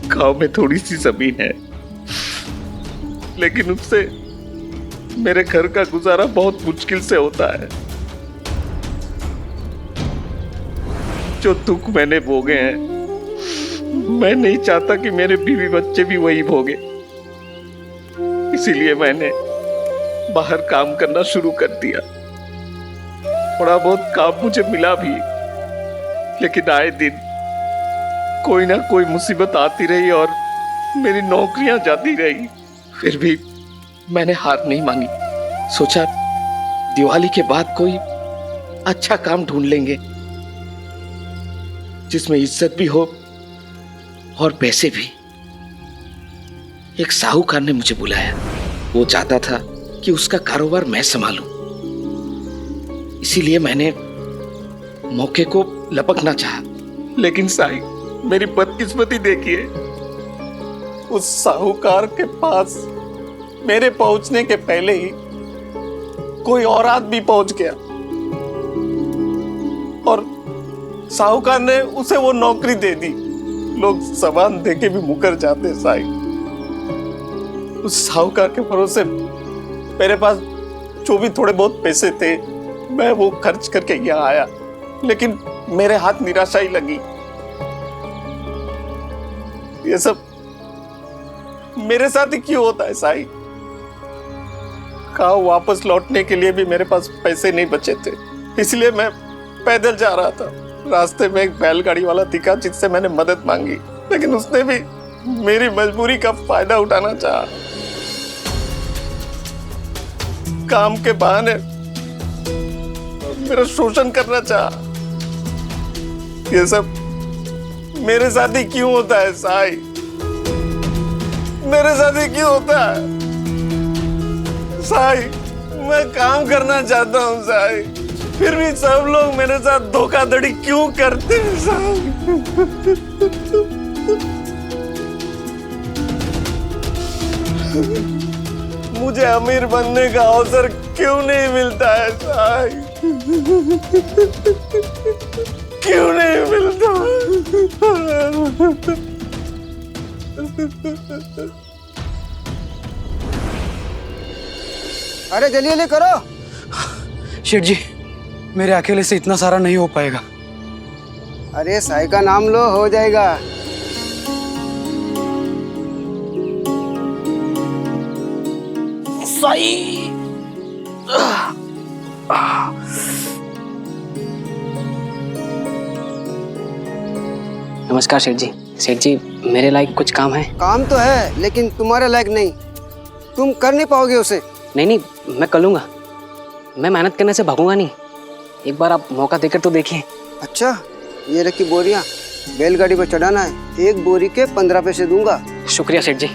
गांव में थोड़ी सी जमीन है, लेकिन उससे मेरे घर का गुजारा बहुत मुश्किल से होता है। जो दुख मैंने भोगे हैं, मैं नहीं चाहता कि मेरे बीवी बच्चे भी वही भोगे। इसीलिए मैंने बाहर काम करना शुरू कर दिया। थोड़ा बहुत काम मुझे मिला भी, लेकिन आए दिन कोई ना कोई मुसीबत आती रही और मेरी नौकरियां जाती रही। फिर भी मैंने हार नहीं मानी। सोचा दिवाली के बाद कोई अच्छा काम ढूंढ लेंगे जिसमें इज्जत भी हो और पैसे भी। एक साहूकार ने मुझे बुलाया। वो चाहता था कि उसका कारोबार मैं संभालूं। इसीलिए मैंने मौके को लपकना चाहा। लेकिन साई, मेरी बदकिस्मती देखिए, उस साहूकार के पास मेरे पहुंचने के पहले ही कोई और आदमी पहुंच गया और साहूकार ने उसे वो नौकरी दे दी। लोग सामान देके भी मुकर जाते। साई, उस साहूकार के भरोसे मेरे पास जो भी थोड़े बहुत पैसे थे, मैं वो खर्च करके यहाँ आया, लेकिन मेरे हाथ निराशा ही लगी। ये सब मेरे साथ ही क्यों होता है साई? गाँव वापस लौटने के लिए भी मेरे पास पैसे नहीं बचे थे, इसलिए मैं पैदल जा रहा था। रास्ते में एक बैलगाड़ी वाला दिखा जिससे मैंने मदद मांगी, लेकिन उसने भी मेरी मजबूरी का फायदा उठाना चाहा। काम के बहाने मेरा शोषण करना चाहा। ये सब मेरे साथ ही क्यों होता है साई? मेरे साथ ही क्यों होता है साई? मैं काम करना चाहता हूँ साई, फिर भी सब लोग मेरे साथ धोखाधड़ी क्यों करते हैं साई? मुझे अमीर बनने का अवसर क्यों नहीं मिलता है साई? क्यों नहीं मिलता? अरे जल्दी जल्दी करो। शेठ जी, मेरे अकेले से इतना सारा नहीं हो पाएगा। अरे साई का नाम लो, हो जाएगा। साई, नमस्कार सेठ जी। सेठ जी, मेरे लायक कुछ काम है? काम तो है, लेकिन तुम्हारे लायक नहीं। तुम कर नहीं पाओगे उसे। नहीं, मैं कर लूंगा। मैं मेहनत करने से भागूंगा नहीं। एक बार आप मौका देकर तो देखिए। अच्छा, ये रखी बोरियां, बैलगाड़ी पर चढ़ाना है। एक बोरी के 15 पैसे दूंगा। शुक्रिया सेठ जी।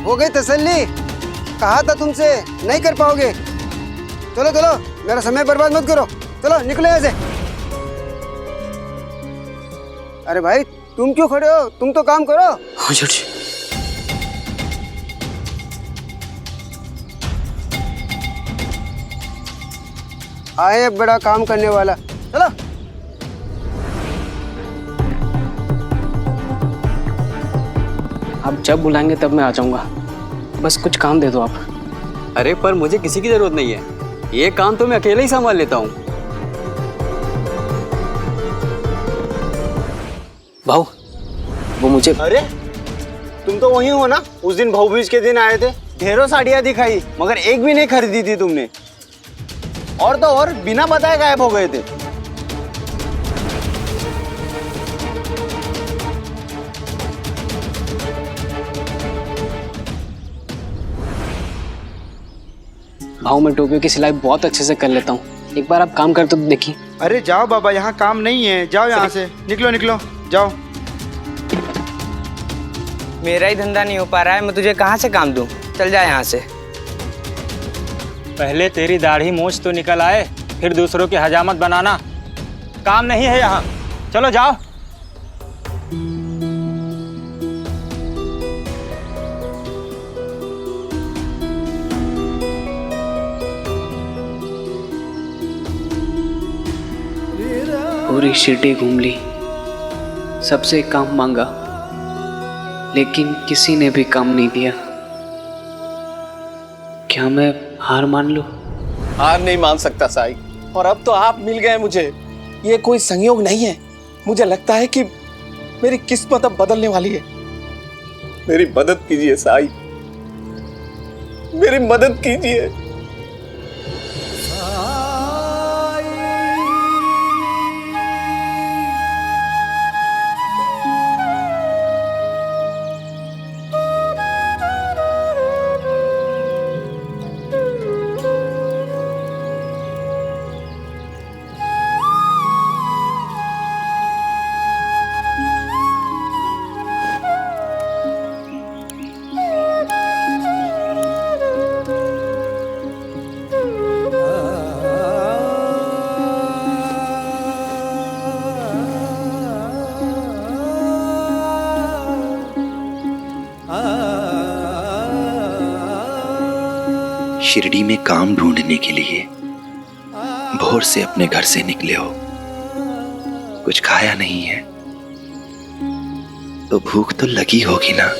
हो गई तसल्ली? कहा था तुमसे, नहीं कर पाओगे। चलो चलो, मेरा समय बर्बाद मत करो। चलो निकलो यहाँ से। अरे भाई, तुम क्यों खड़े हो? तुम तो काम करो। हाँ सेठ जी। आए बड़ा काम करने वाला। चलो। आप जब बुलाएंगे तब मैं आ जाऊंगा। बस कुछ काम दे दो आप। अरे पर मुझे किसी की जरूरत नहीं है, ये काम तो मैं अकेले ही संभाल लेता हूँ। भाऊ, वो मुझे। अरे तुम तो वही हो ना, उस दिन भाऊबीज के दिन आए थे। ढेरों साड़ियाँ दिखाई, मगर एक भी नहीं खरीदी थी तुमने। और तो और बिना बताए गायब हो गए थे। भाऊ, मैं टोपियों की सिलाई बहुत अच्छे से कर लेता हूँ। एक बार आप काम करते तो देखिए। अरे जाओ बाबा, यहाँ काम नहीं है, जाओ यहाँ से, निकलो निकलो जाओ। मेरा ही धंधा नहीं हो पा रहा है, मैं तुझे कहाँ से काम दूं? चल जा यहाँ से। पहले तेरी दाढ़ी मूंछ तो निकल आए, फिर दूसरों की हजामत बनाना काम नहीं है यहाँ। चलो जाओ। पूरी शिरडी घूम ली, सबसे काम मांगा, लेकिन किसी ने भी काम नहीं दिया। क्या मैं हार मान लूं? हार नहीं मान सकता साई, और अब तो आप मिल गए मुझे। ये कोई संयोग नहीं है, मुझे लगता है कि मेरी किस्मत अब बदलने वाली है। मेरी मदद कीजिए साई, मेरी मदद कीजिए। शिरडी में काम ढूंढने के लिए भोर से अपने घर से निकले हो, कुछ खाया नहीं है तो भूख तो लगी होगी ना।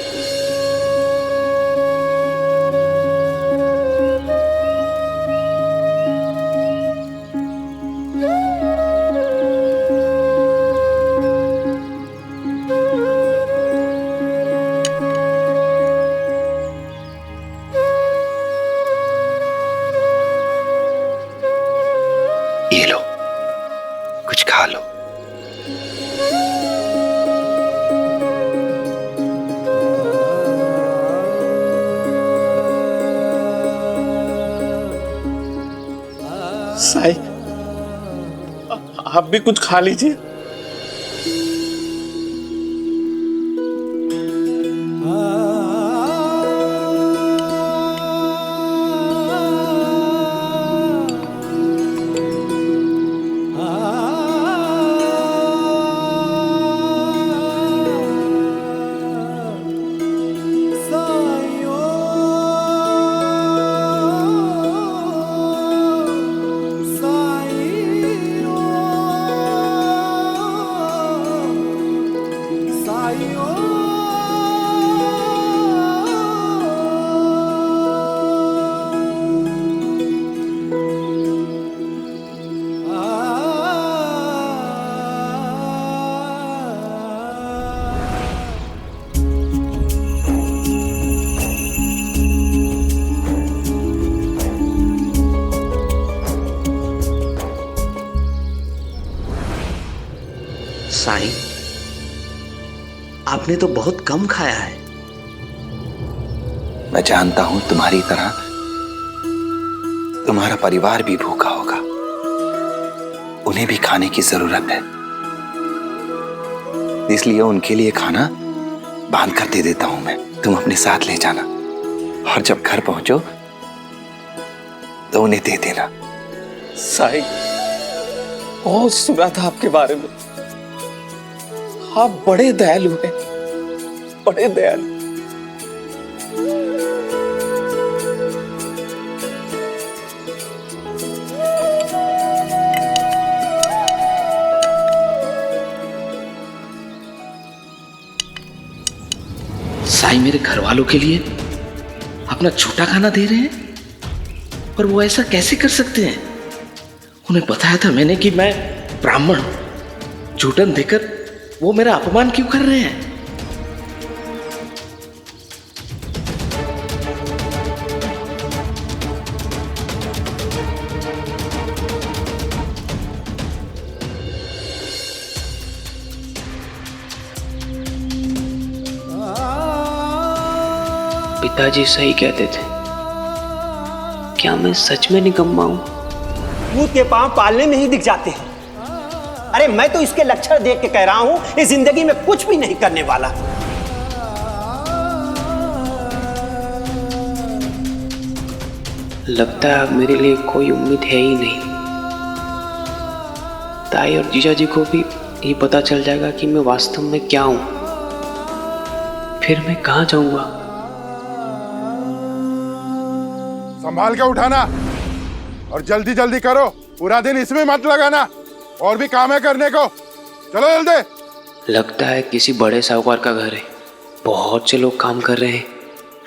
ये लो, कुछ खा लो। साई, आप भी कुछ खा लीजिए। साईं, आपने तो बहुत कम खाया है। मैं जानता हूं तुम्हारी तरह तुम्हारा परिवार भी भूखा होगा, उन्हें भी खाने की जरूरत है, इसलिए उनके लिए खाना बांध कर दे देता हूं मैं। तुम अपने साथ ले जाना और जब घर पहुंचो तो उन्हें दे देना। साईं, बहुत सुना था आपके बारे में, आप बड़े दयालु हैं, बड़े दयालु। साईं मेरे घर वालों के लिए अपना छोटा खाना दे रहे हैं, पर वो ऐसा कैसे कर सकते हैं? उन्हें बताया था मैंने कि मैं ब्राह्मण हूं, झूठन देकर वो मेरा अपमान क्यों कर रहे हैं? पिताजी सही कहते थे, क्या मैं सच में निकम्मा हूं? कूद के पांव पालने में ही दिख जाते हैं। अरे मैं तो इसके लक्षण देख के कह रहा हूं, इस जिंदगी में कुछ भी नहीं करने वाला। लगता है अब मेरे लिए कोई उम्मीद है ही नहीं। ताई और जीजा जी को भी ये पता चल जाएगा कि मैं वास्तव में क्या हूं। फिर मैं कहाँ जाऊंगा? संभाल के उठाना और जल्दी जल्दी करो, पूरा दिन इसमें मत लगाना, और भी काम है करने को। चलो जल्दी। लगता है किसी बड़े साहूकार का घर है, बहुत से लोग काम कर रहे हैं।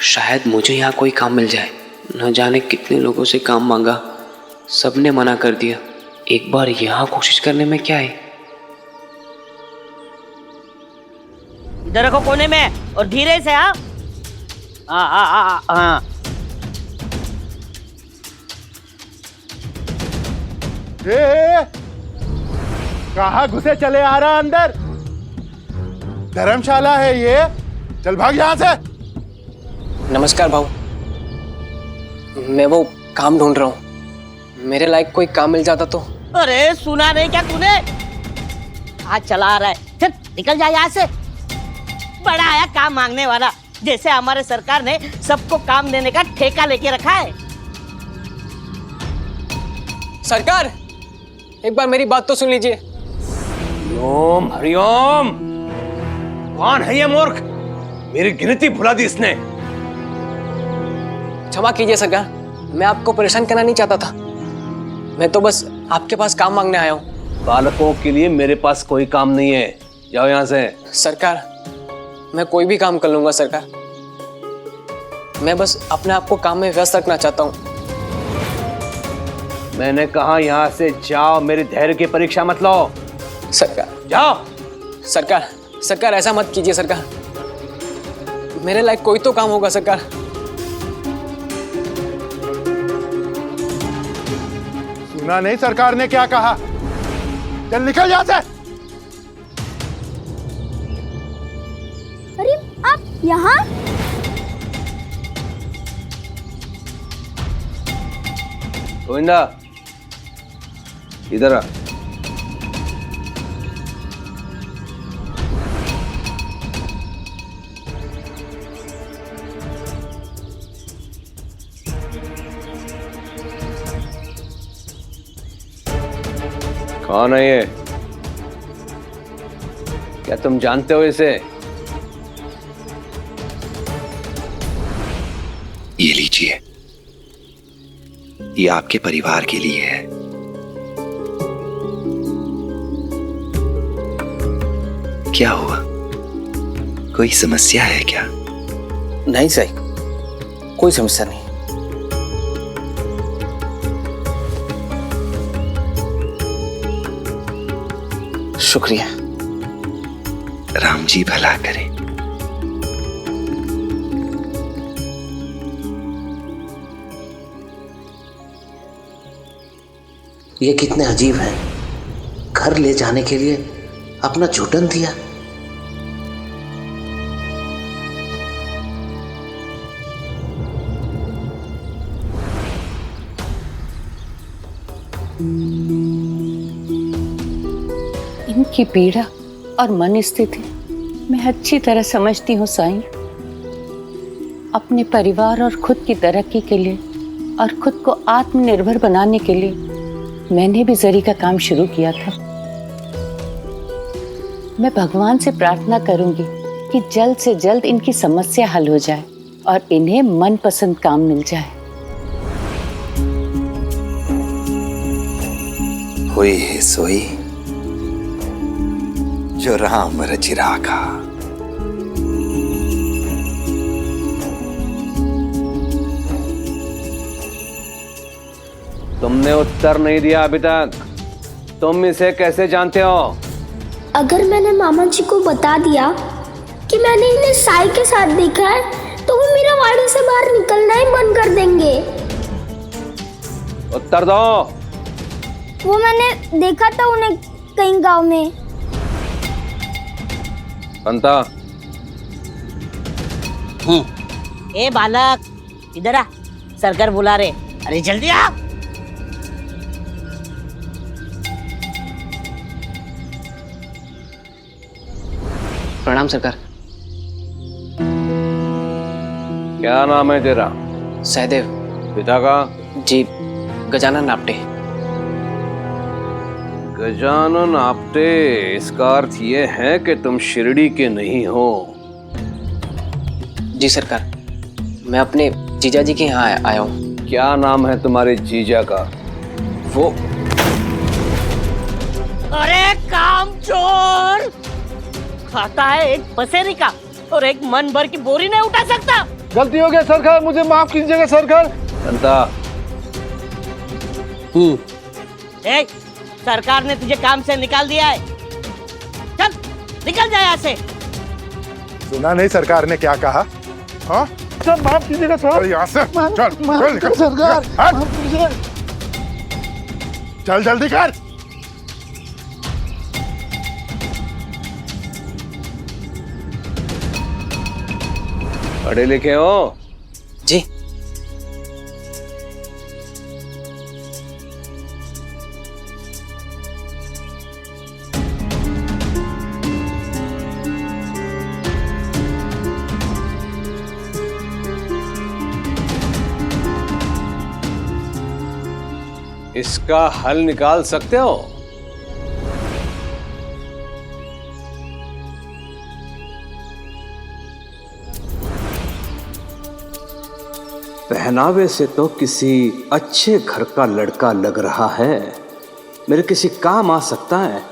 शायद मुझे यहाँ कोई काम मिल जाए। न जाने कितने लोगों से काम मांगा, सबने मना कर दिया। एक बार यहाँ कोशिश करने में क्या है। इधर रखो कोने में और धीरे से। हाँ हाँ। कहाँ घुसे चले आ रहा अंदर? धर्मशाला है ये, चल भाग यहाँ से। नमस्कार भाऊ, मैं वो काम ढूंढ रहा हूँ। मेरे लायक कोई काम मिल जाता तो। अरे सुना नहीं क्या तूने? आज चला आ रहा है, चल निकल जा यहाँ से। बड़ा आया काम मांगने वाला, जैसे हमारे सरकार ने सबको काम देने का ठेका लेके रखा है। सरकार, एक बार मेरी बात तो सुन लीजिए। हरिओम हरिओम। कौन है ये मूर्ख? मेरी गिनती भुला दी इसने। क्षमा कीजिए सरकार, मैं आपको परेशान करना नहीं चाहता था। मैं तो बस आपके पास काम मांगने आया हूँ। बालकों के लिए मेरे पास कोई काम नहीं है, जाओ यहाँ से। सरकार, मैं कोई भी काम कर लूंगा सरकार। मैं बस अपने आप को काम में व्यस्त रखना चाहता हूँ। मैंने कहा यहाँ से जाओ, मेरी धैर्य की परीक्षा मत लो। सरकार जाओ। सरकार, सरकार ऐसा मत कीजिए सरकार। मेरे लायक कोई तो काम होगा सरकार। सुना नहीं सरकार ने क्या कहा? चल निकल यहाँ से। अरे आप यहाँ? गोविंदा, इधर आ। कौन है ये? क्या तुम जानते हो इसे? ये लीजिए, ये आपके परिवार के लिए है। क्या हुआ, कोई समस्या है क्या? नहीं सही, कोई समस्या नहीं। शुक्रिया। राम जी भला करें। ये कितने अजीब हैं। घर ले जाने के लिए अपना झूठन दिया। इनकी पीड़ा और मन स्थिति मैं अच्छी तरह समझती हूँ साईं। अपने परिवार और खुद की तरक्की के लिए और खुद को आत्मनिर्भर बनाने के लिए मैंने भी जरी का काम शुरू किया था। मैं भगवान से प्रार्थना करूंगी कि जल्द से जल्द इनकी समस्या हल हो जाए और इन्हें मनपसंद काम मिल जाए। हुई है सोई जो राम रचि राखा। तुमने उत्तर नहीं दिया अभी तक। तुम इसे कैसे जानते हो? अगर मैंने मामा जी को बता दिया कि मैंने इन्हें साई के साथ देखा है तो वो मेरा वाड़ी से बाहर निकलना ही बंद कर देंगे। उत्तर दो। वो मैंने देखा था उन्हें कहीं गांव में। पंता। ए बालक, इधर आ, सरकार बुला रहे। अरे जल्दी आ। प्रणाम सरकार। क्या नाम है तेरा? सहदेव। पिता का? जी गजानन आपटे। गजानन आपटे, इसका अर्थ ये है कि तुम शिरडी के नहीं हो। जी सरकार, मैं अपने जीजा जी के यहाँ आया हूँ। क्या नाम है तुम्हारे जीजा का? वो अरे कामचोर, खाता है एक पसेरी का और एक मन भर की बोरी नहीं उठा सकता। गलती हो गई सरकार, मुझे माफ कीजिएगा सरकार। संता। ए, सरकार ने तुझे काम से निकाल दिया है, चल निकल जा यहाँ से। सुना नहीं सरकार ने क्या कहा? हाँ सर माफ कीजिएगा सर। यहाँ से चल चल निकल सरकार। चल जल्दी कर। पढ़े लिखे हो? जी। इसका हल निकाल सकते हो? पहनावे से तो किसी अच्छे घर का लड़का लग रहा है, मेरे किसी काम आ सकता है।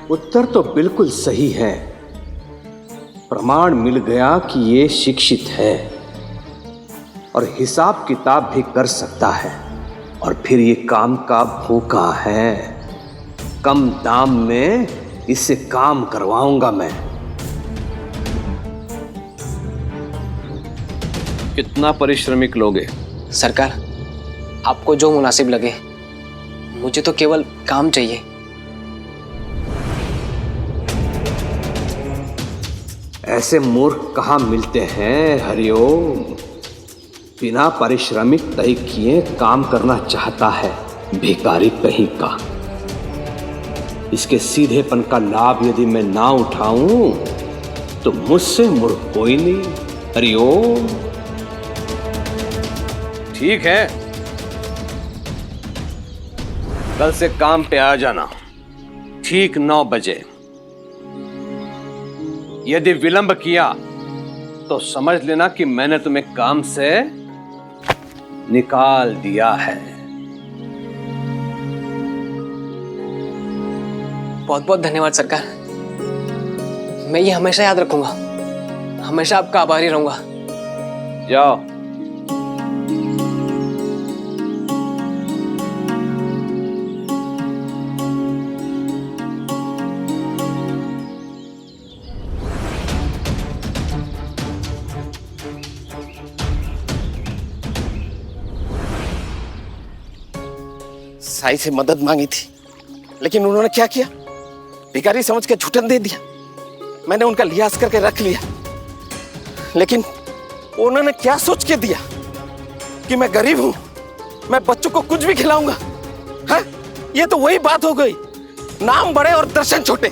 उत्तर तो बिल्कुल सही है। प्रमाण मिल गया कि ये शिक्षित है और हिसाब किताब भी कर सकता है, और फिर ये काम का भूखा है। कम दाम में इससे काम करवाऊंगा मैं। कितना पारिश्रमिक लोगे? सरकार, आपको जो मुनासिब लगे, मुझे तो केवल काम चाहिए। ऐसे मूर्ख कहाँ मिलते हैं हरिओम। बिना पारिश्रमिक तय किए काम करना चाहता है भिखारी कहीं का। इसके सीधेपन का लाभ यदि मैं ना उठाऊं तो मुझसे मूर्ख कोई नहीं। हरिओम। ठीक है, कल से काम पे आ जाना ठीक 9 बजे। यदि विलंब किया तो समझ लेना कि मैंने तुम्हें काम से निकाल दिया है। बहुत बहुत धन्यवाद सरकार, मैं ये हमेशा याद रखूंगा, हमेशा आपका आभारी रहूंगा। जाओ। साई से मदद मांगी थी, लेकिन उन्होंने क्या किया? भिखारी समझ के झूठन दे दिया। मैंने उनका लिहाज करके रख लिया, लेकिन उन्होंने क्या सोच के दिया कि मैं गरीब हूं, मैं बच्चों को कुछ भी खिलाऊंगा। हाँ? ये तो वही बात हो गई, नाम बड़े और दर्शन छोटे।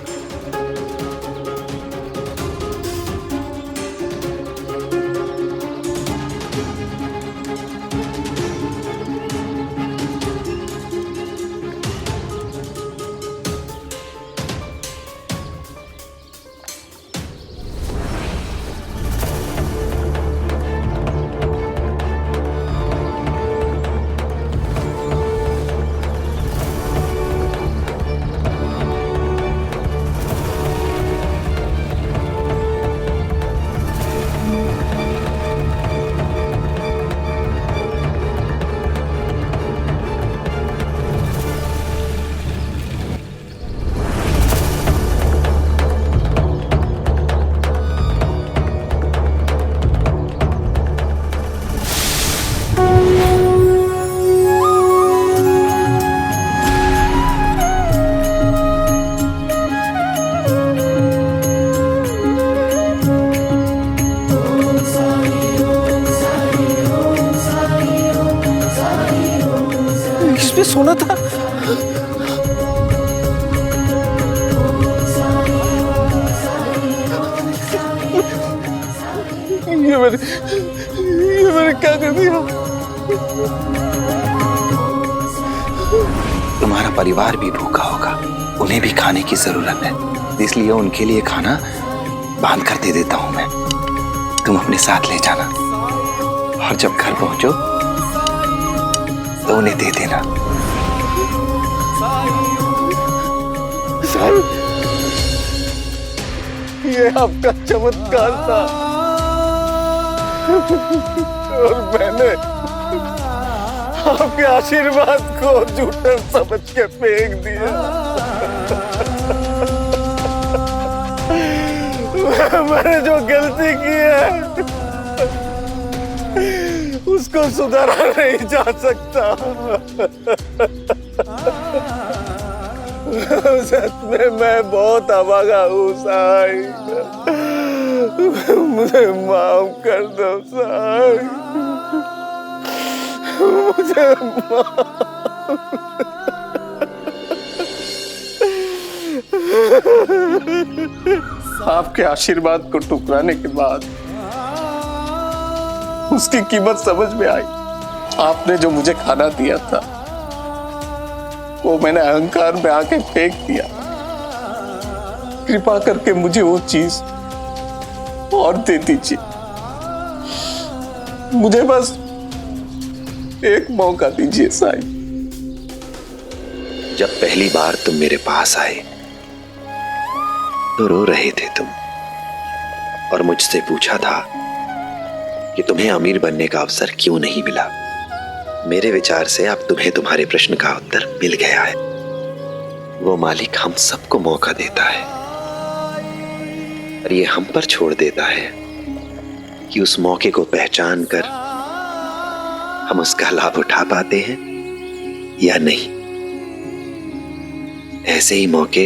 सुना था। ये मैंने क्या कर दिया? तुम्हारा परिवार भी भूखा होगा, उन्हें भी खाने की जरूरत है, इसलिए उनके लिए खाना बांध कर दे देता हूं मैं। तुम अपने साथ ले जाना और जब घर पहुंचो तो उन्हें दे देना। ये आपका चमत्कार था और मैंने आपके आशीर्वाद को झूठा समझ के फेंक दिया। मैंने जो गलती की है उसको सुधारा नहीं जा सकता। सच में मैं बहुत अभागा हूँ साईं, मुझे माफ कर दो साईं, मुझे आपके आशीर्वाद को ठुकराने के बाद उसकी कीमत समझ में आई। आपने जो मुझे खाना दिया था वो मैंने अहंकार में आके फेंक दिया। कृपा करके मुझे वो चीज और दे दीजिए। मुझे बस एक मौका दीजिए साईं। जब पहली बार तुम मेरे पास आए तो रो रहे थे तुम और मुझसे पूछा था कि तुम्हें अमीर बनने का अवसर क्यों नहीं मिला। मेरे विचार से अब तुम्हें तुम्हारे प्रश्न का उत्तर मिल गया है। वो मालिक हम सबको मौका देता है और ये हम पर छोड़ देता है कि उस मौके को पहचान कर हम उसका लाभ उठा पाते हैं या नहीं। ऐसे ही मौके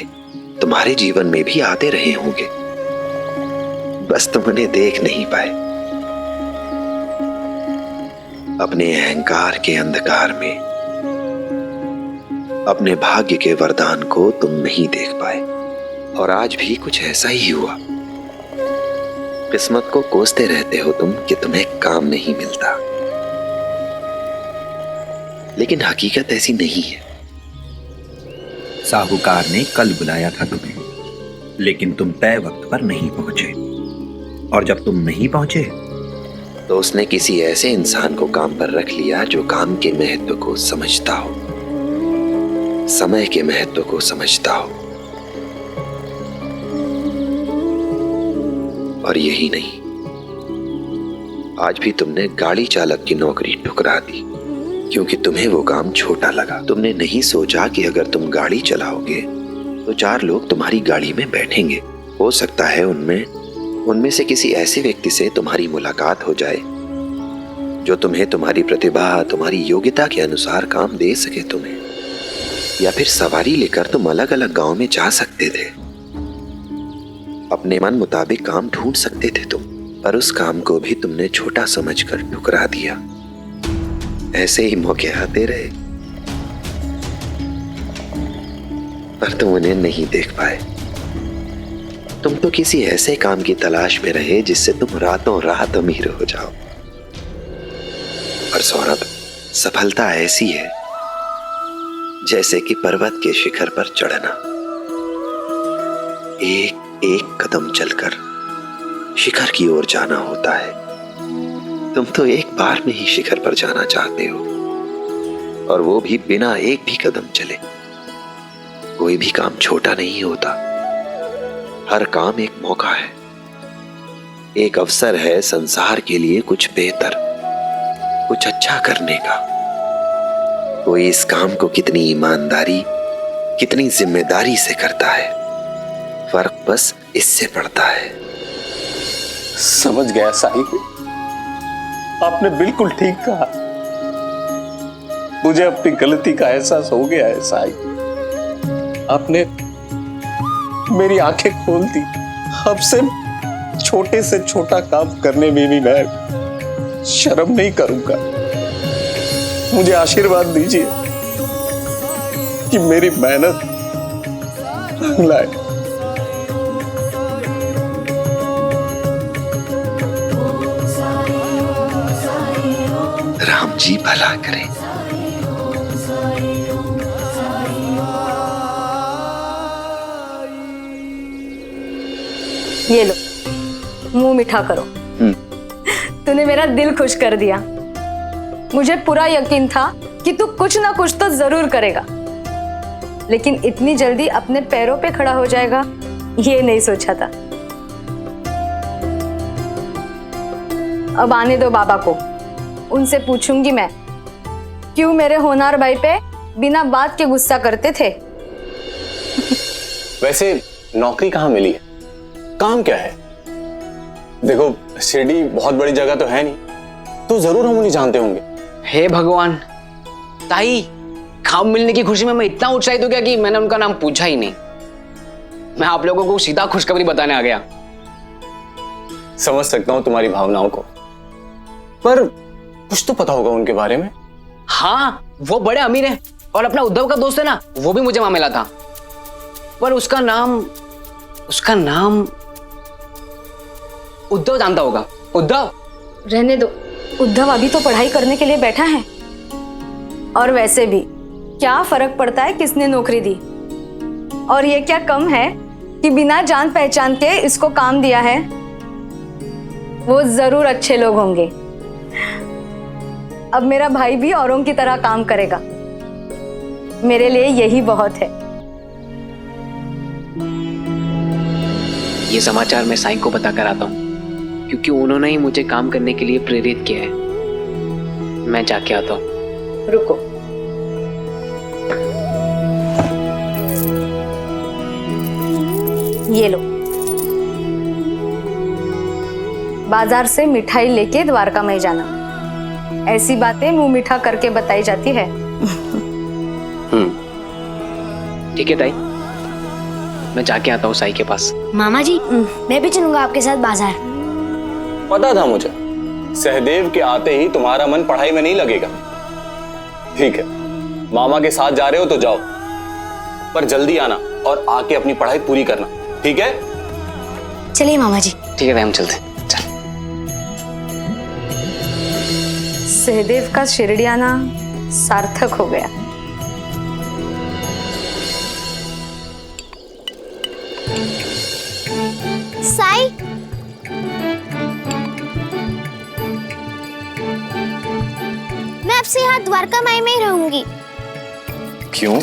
तुम्हारे जीवन में भी आते रहे होंगे, बस तुम उन्हें देख नहीं पाए। अपने अहंकार के अंधकार में अपने भाग्य के वरदान को तुम नहीं देख पाए और आज भी कुछ ऐसा ही हुआ। किस्मत को कोसते रहते हो तुम कि तुम्हें काम नहीं मिलता, लेकिन हकीकत ऐसी नहीं है। साहूकार ने कल बुलाया था तुम्हें, लेकिन तुम तय वक्त पर नहीं पहुंचे और जब तुम नहीं पहुंचे तो उसने किसी ऐसे इंसान को काम पर रख लिया जो काम के महत्व को समझता हो, समय के महत्व को समझता हो। और यही नहीं, आज भी तुमने गाड़ी चालक की नौकरी ठुकरा दी क्योंकि तुम्हें वो काम छोटा लगा। तुमने नहीं सोचा कि अगर तुम गाड़ी चलाओगे तो 4 लोग तुम्हारी गाड़ी में बैठेंगे। हो सकता है उनमें से किसी ऐसे व्यक्ति से तुम्हारी मुलाकात हो जाए जो तुम्हें तुम्हारी प्रतिभा, तुम्हारी योग्यता के अनुसार काम दे सके तुम्हें। या फिर सवारी लेकर तुम अलग अलग गांव में जा सकते थे, अपने मन मुताबिक काम ढूंढ सकते थे तुम, पर उस काम को भी तुमने छोटा समझकर ठुकरा दिया। ऐसे ही मौके आते रहे पर तुम उन्हें नहीं देख पाए। तुम तो किसी ऐसे काम की तलाश में रहे जिससे तुम रातों रात अमीर हो जाओ। और सौरभ, सफलता ऐसी है जैसे कि पर्वत के शिखर पर चढ़ना। एक एक कदम चलकर शिखर की ओर जाना होता है। तुम तो एक बार में ही शिखर पर जाना चाहते हो, और वो भी बिना एक भी कदम चले। कोई भी काम छोटा नहीं होता, हर काम एक मौका है, एक अवसर है संसार के लिए कुछ बेहतर, कुछ अच्छा करने का। कोई इस काम को कितनी ईमानदारी, कितनी जिम्मेदारी से करता है, फर्क बस इससे पड़ता है। समझ गया साईं, आपने बिल्कुल ठीक कहा। मुझे अपनी गलती का एहसास हो गया है साईं। आपने मेरी आंखें खोल दी। अब से छोटे से छोटा काम करने में भी मैं शर्म नहीं करूंगा। मुझे आशीर्वाद दीजिए, कि मेरी मेहनत लाए। राम जी भला करें। ये लो, मुंह मीठा करो। तूने मेरा दिल खुश कर दिया। मुझे पूरा यकीन था कि तू कुछ ना कुछ तो जरूर करेगा, लेकिन इतनी जल्दी अपने पैरों पे खड़ा हो जाएगा ये नहीं सोचा था। अब आने दो बाबा को, उनसे पूछूंगी मैं क्यों मेरे होनार भाई पे बिना बात के गुस्सा करते थे। वैसे नौकरी कहाँ मिली है, काम क्या है? देखो शिरडी बहुत बड़ी जगह तो है नहीं, तो जरूर हम उन्हें जानते होंगे। हे भगवान, ताई काम मिलने की खुशी में मैं इतना उत्साहित हो गया कि मैंने उनका नाम पूछा ही नहीं। मैं आप लोगों को सीधा खुशखबरी बताने आ गया। समझ सकता हूं तुम्हारी भावनाओं को, पर कुछ तो पता होगा उनके बारे में। हाँ, वो बड़े अमीर हैं और अपना उद्धव का दोस्त है ना, वो भी मुझे वहां मिला था, पर उसका नाम उद्धव जानता होगा। उद्धव? रहने दो, उद्धव अभी तो पढ़ाई करने के लिए बैठा है, और वैसे भी क्या फर्क पड़ता है किसने नौकरी दी। और ये क्या कम है कि बिना जान पहचान के इसको काम दिया है। वो जरूर अच्छे लोग होंगे। अब मेरा भाई भी औरों की तरह काम करेगा, मेरे लिए यही बहुत है। ये समाचार मैं साईं को बता कर आता हूँ, क्योंकि उन्होंने ही मुझे काम करने के लिए प्रेरित किया है। मैं जाके आता हूँ। रुको, ये लो, बाजार से मिठाई लेके द्वारका में जाना। ऐसी बातें मुंह मीठा करके बताई जाती है। ठीक है ताई, मैं जाके आता हूँ साईं के पास। मामा जी, मैं भी चलूंगा आपके साथ बाजार। पता था मुझे, सहदेव के आते ही तुम्हारा मन पढ़ाई में नहीं लगेगा। ठीक है, मामा के साथ जा रहे हो तो जाओ, पर जल्दी आना और आके अपनी पढ़ाई पूरी करना, ठीक है? चलिए मामा जी। ठीक है, हम चलते हैं। सहदेव का शिरडी आना सार्थक हो गया। साई, मैं अब से यहाँ द्वारका माई में ही रहूंगी। क्यों?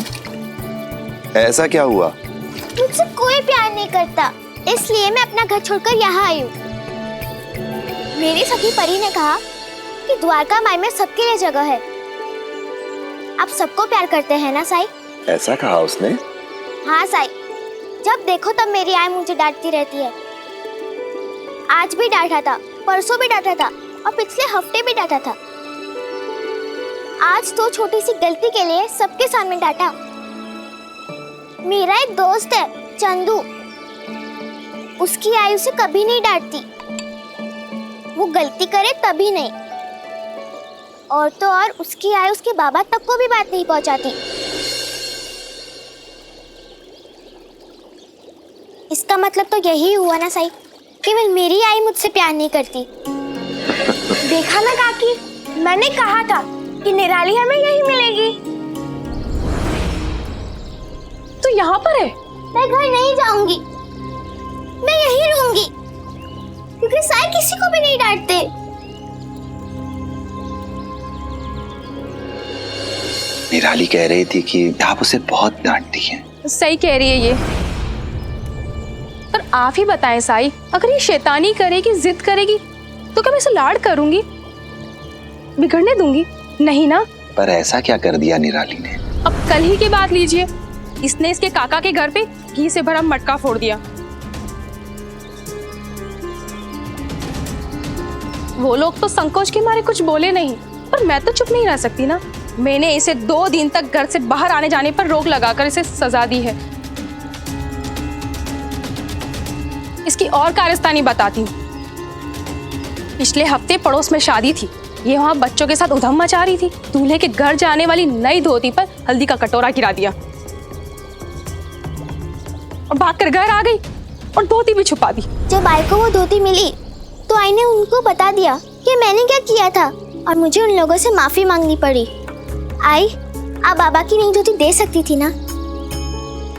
ऐसा क्या हुआ? मुझसे कोई प्यार नहीं करता, इसलिए मैं अपना घर छोड़कर यहाँ आई हूँ। मेरी सखी परी ने कहा कि द्वारका माई में सबके लिए जगह है। आप सबको प्यार करते हैं ना साई? ऐसा कहा उसने? हाँ साई, जब देखो तब मेरी आई मुझे डांटती रहती है। आज भी डांटा था, परसों भी डांटा था, और पिछले हफ्ते भी डांटा था। आज तो छोटी सी गलती के लिए सबके सामने डांटा। मेरा एक दोस्त है चंदू, उसकी आई उसे कभी नहीं डांटती। वो गलती करे तभी नहीं, और तो और उसकी आई उसके बाबा तक को भी बात नहीं पहुंचाती। इसका मतलब तो यही हुआ ना साई, केवल मेरी आई मुझसे प्यार नहीं करती। देखा ना काकी, मैंने कहा था कि निराली हमें यही मिलेगी। तो यहाँ पर है? मैं घर नहीं जाऊंगी, मैं यहीं रहूंगी, क्योंकि साई किसी को भी नहीं डांटते। निराली कह रही थी कि आप उसे बहुत डांटती हैं। सही कह रही है ये, पर आप ही बताएं साई, अगर ये शैतानी करेगी, जिद करेगी, तो क्या मैं इसे लाड करूंगी, बिगड़ने दूंगी? नहीं ना। पर ऐसा क्या कर दिया निराली ने? अब कल ही की बात लीजिए, इसने इसके काका के घर पे घी से भरा मटका फोड़ दिया। वो लोग तो संकोच के मारे कुछ बोले नहीं, पर मैं तो चुप नहीं रह सकती ना। मैंने इसे 2 दिन तक घर से बाहर आने जाने पर रोक लगाकर इसे सजा दी है। इसकी और कारस्तानी बताती हूँ। पिछले हफ्ते पड़ोस में शादी थी, ये वहाँ बच्चों के साथ उधम मचा रही थी। दूल्हे के घर जाने वाली नई धोती पर हल्दी का कटोरा गिरा दिया। और भागकर घर आ गई और धोती भी छुपा दी। जब आई को वो धोती मिली तो आई ने उनको बता दिया कि मैंने क्या किया था और मुझे उन लोगों से माफी मांगनी पड़ी। आई, आप बाबा की नई धोती दे सकती थी ना,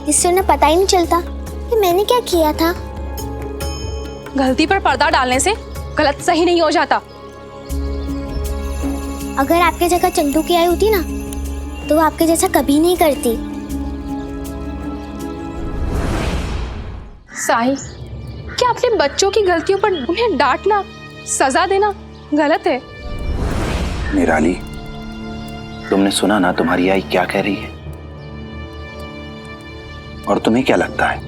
जिससे उन्हें पता ही नहीं चलता कि मैंने क्या किया था। गलती पर पर्दा डालने से गलत सही नहीं हो जाता। अगर आपके जगह चंटू की आई होती ना तो वो आपके जैसा कभी नहीं करती। साई, क्या अपने बच्चों की गलतियों पर उन्हें डांटना, सजा देना गलत है? निराली, तुमने सुना ना तुम्हारी आई क्या कह रही है? और तुम्हें क्या लगता है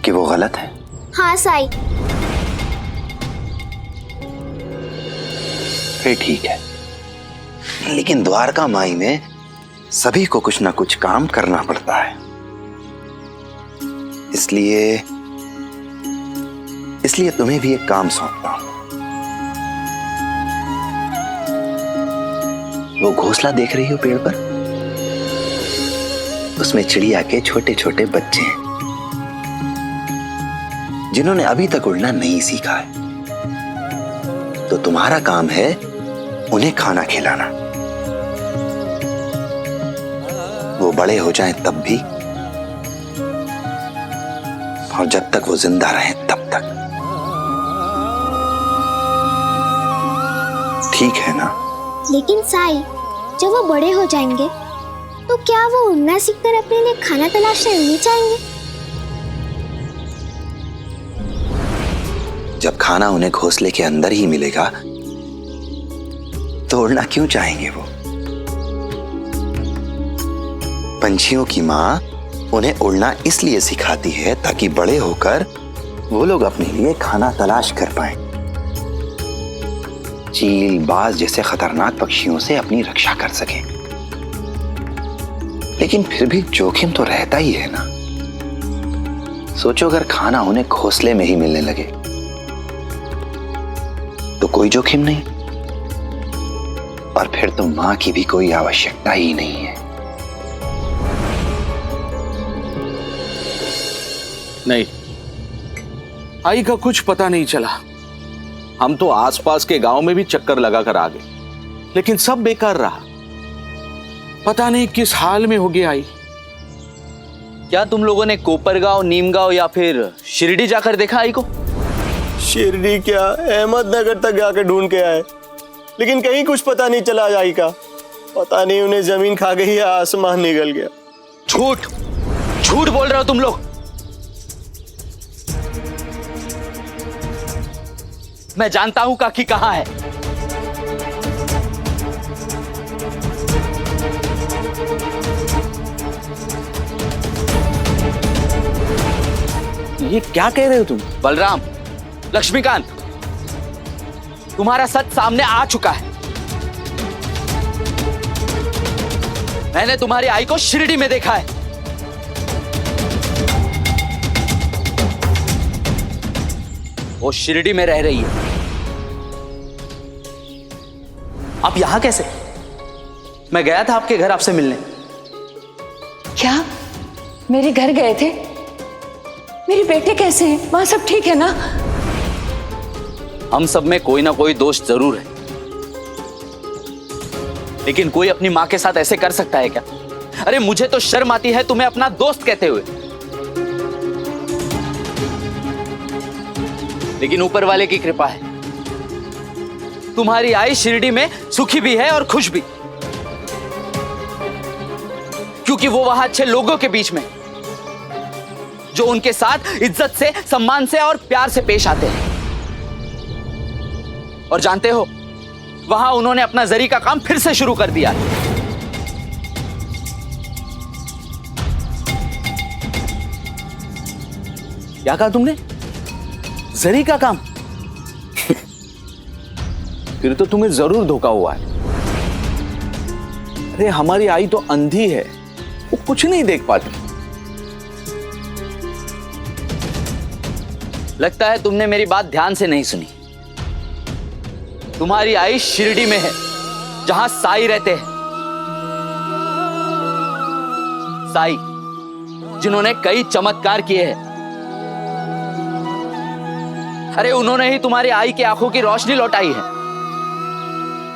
कि वो गलत है? हाँ साई। फिर ठीक है, लेकिन द्वारका माई में सभी को कुछ ना कुछ काम करना पड़ता है। इसलिए तुम्हें भी एक काम सौंपता हूं। वो घोंसला देख रही हो पेड़ पर? उसमें चिड़िया के छोटे छोटे बच्चे हैं जिन्होंने अभी तक उड़ना नहीं सीखा है। तो तुम्हारा काम है उन्हें खाना खिलाना। वो बड़े हो जाएं तब भी, और जब तक वो जिंदा रहें तब तक। ठीक है ना? लेकिन साई, जब वो बड़े हो जाएंगे तो क्या वो उड़ना सीखकर अपने लिए खाना तलाशने नहीं चाहेंगे? जब खाना उन्हें घोंसले के अंदर ही मिलेगा तो उड़ना क्यों चाहेंगे वो? पंछियों की माँ उन्हें उड़ना इसलिए सिखाती है ताकि बड़े होकर वो लोग अपने लिए खाना तलाश कर पाएं। चील, बाज जैसे खतरनाक पक्षियों से अपनी रक्षा कर सकें। लेकिन फिर भी जोखिम तो रहता ही है ना। सोचो अगर खाना उन्हें घोंसले में ही मिलने लगे तो कोई जोखिम नहीं, और फिर तो मां की भी कोई आवश्यकता ही नहीं है। नहीं, आई का कुछ पता नहीं चला। हम तो आसपास के गांव में भी चक्कर लगाकर आ गए, लेकिन सब बेकार रहा। पता नहीं किस हाल में हो गई आई। क्या तुम लोगों ने कोपरगांव, नीमगांव या फिर शिरडी जाकर देखा आई को? शिरडी क्या, अहमदनगर तक जाकर ढूंढ के आए, लेकिन कहीं कुछ पता नहीं चला आई का। पता नहीं उन्हें जमीन खा गई या आसमान निकल गया। झूठ झूठ बोल रहे हो तुम लोग। मैं जानता हूं काकी कहां है। ये क्या कह रहे हो तुम? बलराम, लक्ष्मीकांत, तुम्हारा सच सामने आ चुका है। मैंने तुम्हारी आई को शिरडी में देखा है। वो शिरडी में रह रही है। आप यहां कैसे? मैं गया था आपके घर आपसे मिलने। क्या मेरे घर गए थे? मेरे बेटे कैसे हैं? वहां सब ठीक है ना? हम सब में कोई ना कोई दोस्त जरूर है, लेकिन कोई अपनी मां के साथ ऐसे कर सकता है क्या? अरे मुझे तो शर्म आती है तुम्हें अपना दोस्त कहते हुए। लेकिन ऊपर वाले की कृपा है, तुम्हारी आई शिरडी में सुखी भी है और खुश भी, क्योंकि वो वहां अच्छे लोगों के बीच में जो उनके साथ इज्जत से, सम्मान से और प्यार से पेश आते हैं। और जानते हो, वहां उन्होंने अपना जरी का काम फिर से शुरू कर दिया। क्या कहा तुमने? जरी का काम? फिर तो तुम्हें जरूर धोखा हुआ है। अरे हमारी आई तो अंधी है, वो कुछ नहीं देख पाती। लगता है तुमने मेरी बात ध्यान से नहीं सुनी। तुम्हारी आई शिरडी में है, जहां साई रहते हैं। साई, जिन्होंने कई चमत्कार किए हैं। अरे उन्होंने ही तुम्हारी आई की आंखों की रोशनी लौटाई है।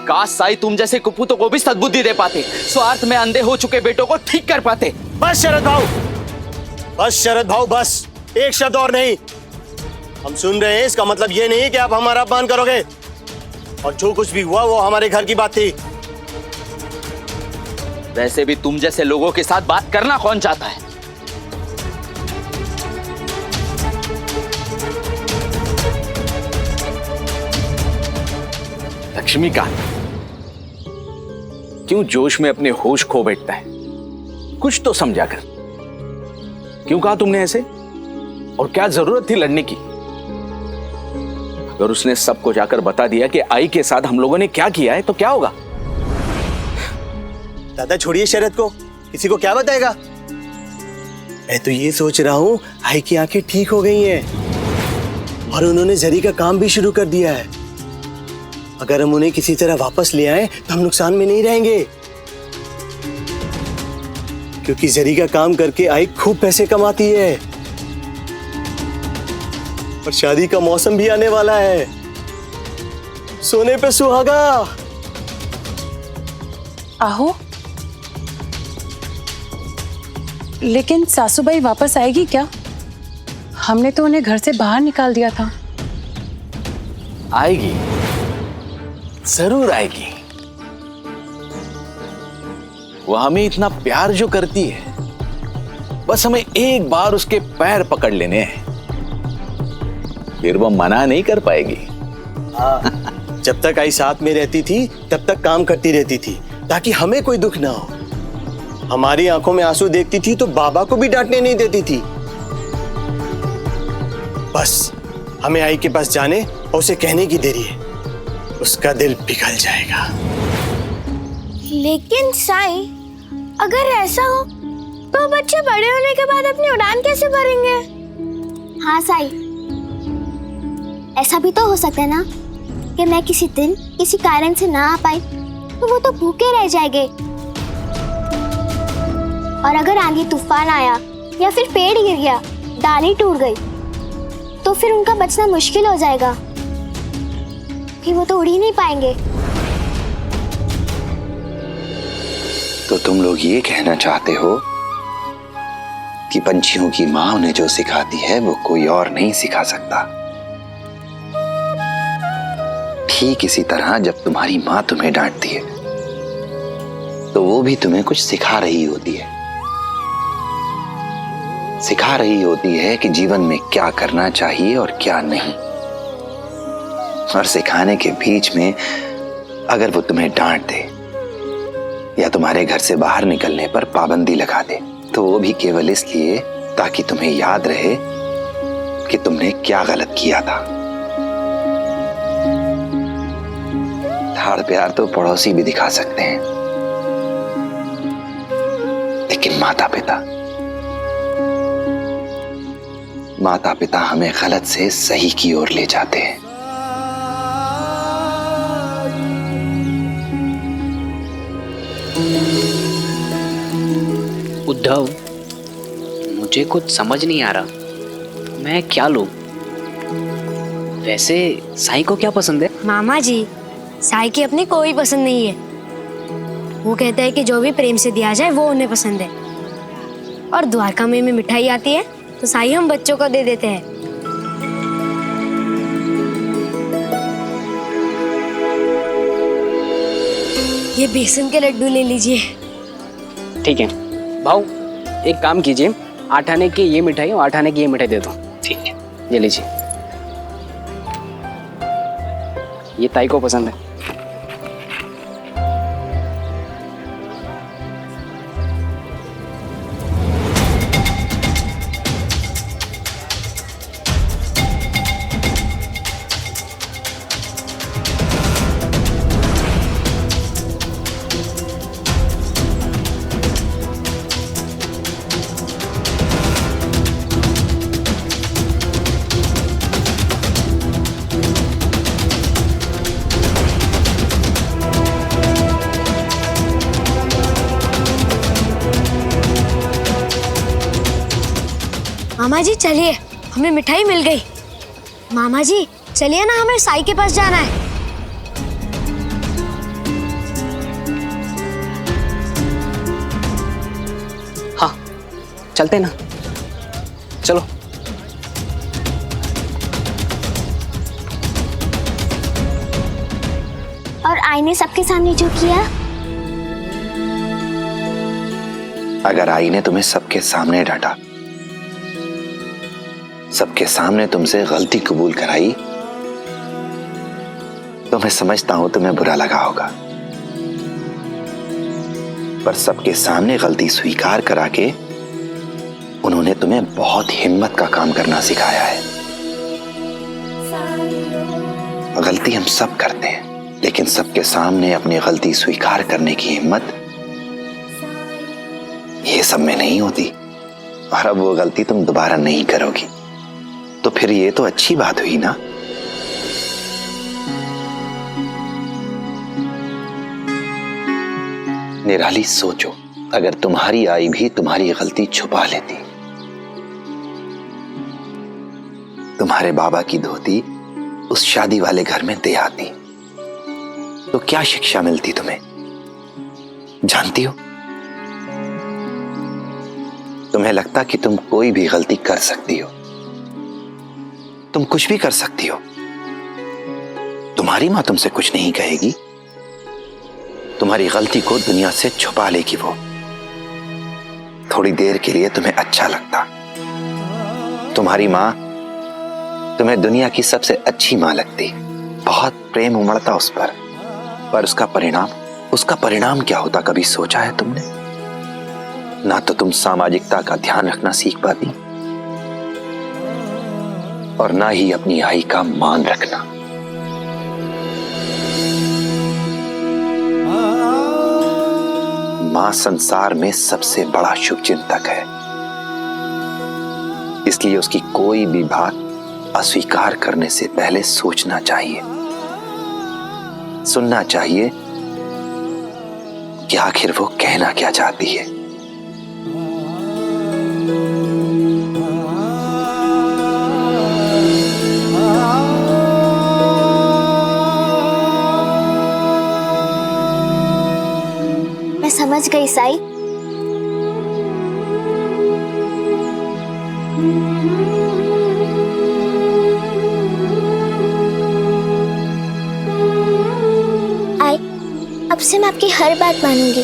काश साई तुम जैसे कुपूतों को भी सद्बुद्धि दे पाते, स्वार्थ में अंधे हो चुके बेटों को ठीक कर पाते। बस शरद भाऊ, बस शरद भाऊ, बस एक शब्द और नहीं। हम सुन रहे हैं, इसका मतलब ये नहीं कि आप हमारा अपमान करोगे। और जो कुछ भी हुआ वो हमारे घर की बात थी। वैसे भी तुम जैसे लोगों के साथ बात करना कौन चाहता है? लक्ष्मीकांत क्यों जोश में अपने होश खो बैठता है? कुछ तो समझा कर। क्यों कहा तुमने ऐसे? और क्या जरूरत थी लड़ने की? अगर उसने सबको जाकर बता दिया कि आई के साथ हम लोगों ने क्या किया है तो क्या होगा? दादा छोड़िए शरद को, किसी को क्या बताएगा। मैं तो ये सोच रहा हूँ आई की आंखें ठीक हो गई हैं और उन्होंने जरी का काम भी शुरू कर दिया है। अगर हम उन्हें किसी तरह वापस ले आए तो हम नुकसान में नहीं रहेंगे, क्योंकि जरी का काम करके आई खूब पैसे कमाती है और शादी का मौसम भी आने वाला है। सोने पे सुहागा। आहो, लेकिन सासूबाई वापस आएगी क्या? हमने तो उन्हें घर से बाहर निकाल दिया था। आएगी, जरूर आएगी। वो हमें इतना प्यार जो करती है, बस हमें एक बार उसके पैर पकड़ लेने हैं, फिर वो मना नहीं कर पाएगी। जब तक आई साथ में रहती थी तब तक काम करती रहती थी ताकि हमें कोई दुख ना हो। हमारी आंखों में आंसू देखती थी तो बाबा को भी डांटने नहीं देती थी। बस हमें आई के पास जाने और उसे कहने की देरी है, उसका दिल पिघल जाएगा। लेकिन साई, अगर ऐसा हो तो बच्चे बड़े होने के बाद अपनी उड़ान कैसे भरेंगे? हाँ साई, ऐसा भी तो हो सकता है ना कि मैं किसी दिन किसी कारण से ना आ पाई तो वो तो भूखे रह जाएंगे। और अगर आंधी तूफान आया या फिर पेड़ गिर गया, डाली टूट गई, तो फिर उनका बचना मुश्किल हो जाएगा, फिर वो तो उड़ ही नहीं पाएंगे। तो तुम लोग ये कहना चाहते हो कि पंछियों की माँ उन्हें जो सिखाती है वो कोई और नहीं सिखा सकता। ठीक इसी तरह जब तुम्हारी माँ तुम्हें डांटती है तो वो भी तुम्हें कुछ सिखा रही होती है। सिखा रही होती है कि जीवन में क्या करना चाहिए और क्या नहीं। और सिखाने के बीच में अगर वो तुम्हें डांट दे या तुम्हारे घर से बाहर निकलने पर पाबंदी लगा दे तो वो भी केवल इसलिए ताकि तुम्हें याद रहे कि तुमने क्या गलत किया था। लाड़ प्यार तो पड़ोसी भी दिखा सकते हैं, लेकिन माता पिता हमें गलत से सही की ओर ले जाते हैं। उद्धव, मुझे कुछ समझ नहीं आ रहा, मैं क्या लूं? वैसे साई को क्या पसंद है? मामा जी, साई की अपनी कोई पसंद नहीं है। वो कहता है कि जो भी प्रेम से दिया जाए वो उन्हें पसंद है। और द्वारका में मिठाई आती है तो साई हम बच्चों को दे देते हैं। ये बेसन के लड्डू ले लीजिए। ठीक है भाऊ, एक काम कीजिए, 8 आने की ये मिठाई और 8 आने की ये मिठाई दे दो। ठीक है, ये लीजिए। ये ताई को पसंद है। मामा जी चलिए, हमें मिठाई मिल गई। मामा जी चलिए ना, हमें साई के पास जाना है। हाँ चलते ना, चलो। और आईने सबके सामने जो किया। अगर आई ने तुम्हें सबके सामने डांटा, सबके सामने तुमसे गलती कबूल कराई, तो मैं समझता हूं तुम्हें बुरा लगा होगा। पर सबके सामने गलती स्वीकार करा के उन्होंने तुम्हें बहुत हिम्मत का काम करना सिखाया है। गलती हम सब करते हैं, लेकिन सबके सामने अपनी गलती स्वीकार करने की हिम्मत ये सब में नहीं होती। और अब वो गलती तुम दोबारा नहीं करोगी, तो फिर ये तो अच्छी बात हुई ना। निराली, सोचो, अगर तुम्हारी आई भी तुम्हारी गलती छुपा लेती, तुम्हारे बाबा की धोती उस शादी वाले घर में दे आती, तो क्या शिक्षा मिलती तुम्हें, जानती हो? तुम्हें लगता कि तुम कोई भी गलती कर सकती हो, तुम कुछ भी कर सकती हो। तुम्हारी मां तुमसे कुछ नहीं कहेगी, तुम्हारी गलती को दुनिया से छुपा लेगी वो। थोड़ी देर के लिए तुम्हें अच्छा लगता, तुम्हारी मां तुम्हें दुनिया की सबसे अच्छी मां लगती, बहुत प्रेम उमड़ता उस पर उसका परिणाम क्या होता, कभी सोचा है तुमने? ना तो तुम सामाजिकता का ध्यान रखना सीख पाती, और ना ही अपनी आई का मान रखना। मां संसार में सबसे बड़ा शुभचिंतक है, इसलिए उसकी कोई भी बात अस्वीकार करने से पहले सोचना चाहिए, सुनना चाहिए कि आखिर वो कहना क्या चाहती है। मैं समझ गई साई। अब से मैं आपकी हर बात मानूंगी।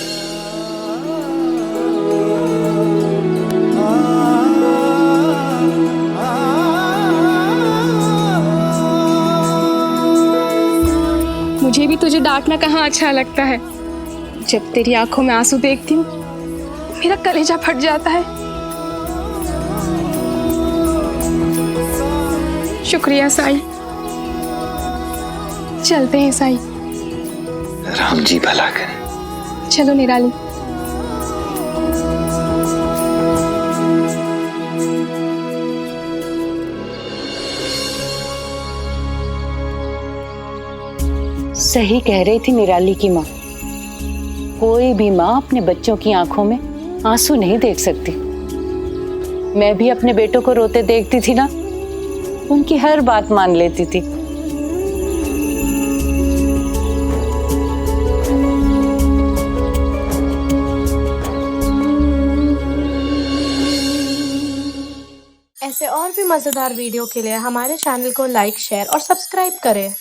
मुझे भी तुझे डांटना कहाँ अच्छा लगता है। जब तेरी आंखों में आंसू देखती हूँ मेरा कलेजा फट जाता है। शुक्रिया साई। चलते हैं साई। राम जी भला करें। चलो निराली। सही कह रही थी निराली की माँ, कोई भी माँ अपने बच्चों की आंखों में आंसू नहीं देख सकती। मैं भी अपने बेटों को रोते देखती थी ना, उनकी हर बात मान लेती थी। ऐसे और भी मजेदार वीडियो के लिए हमारे चैनल को लाइक, शेयर और सब्सक्राइब करें।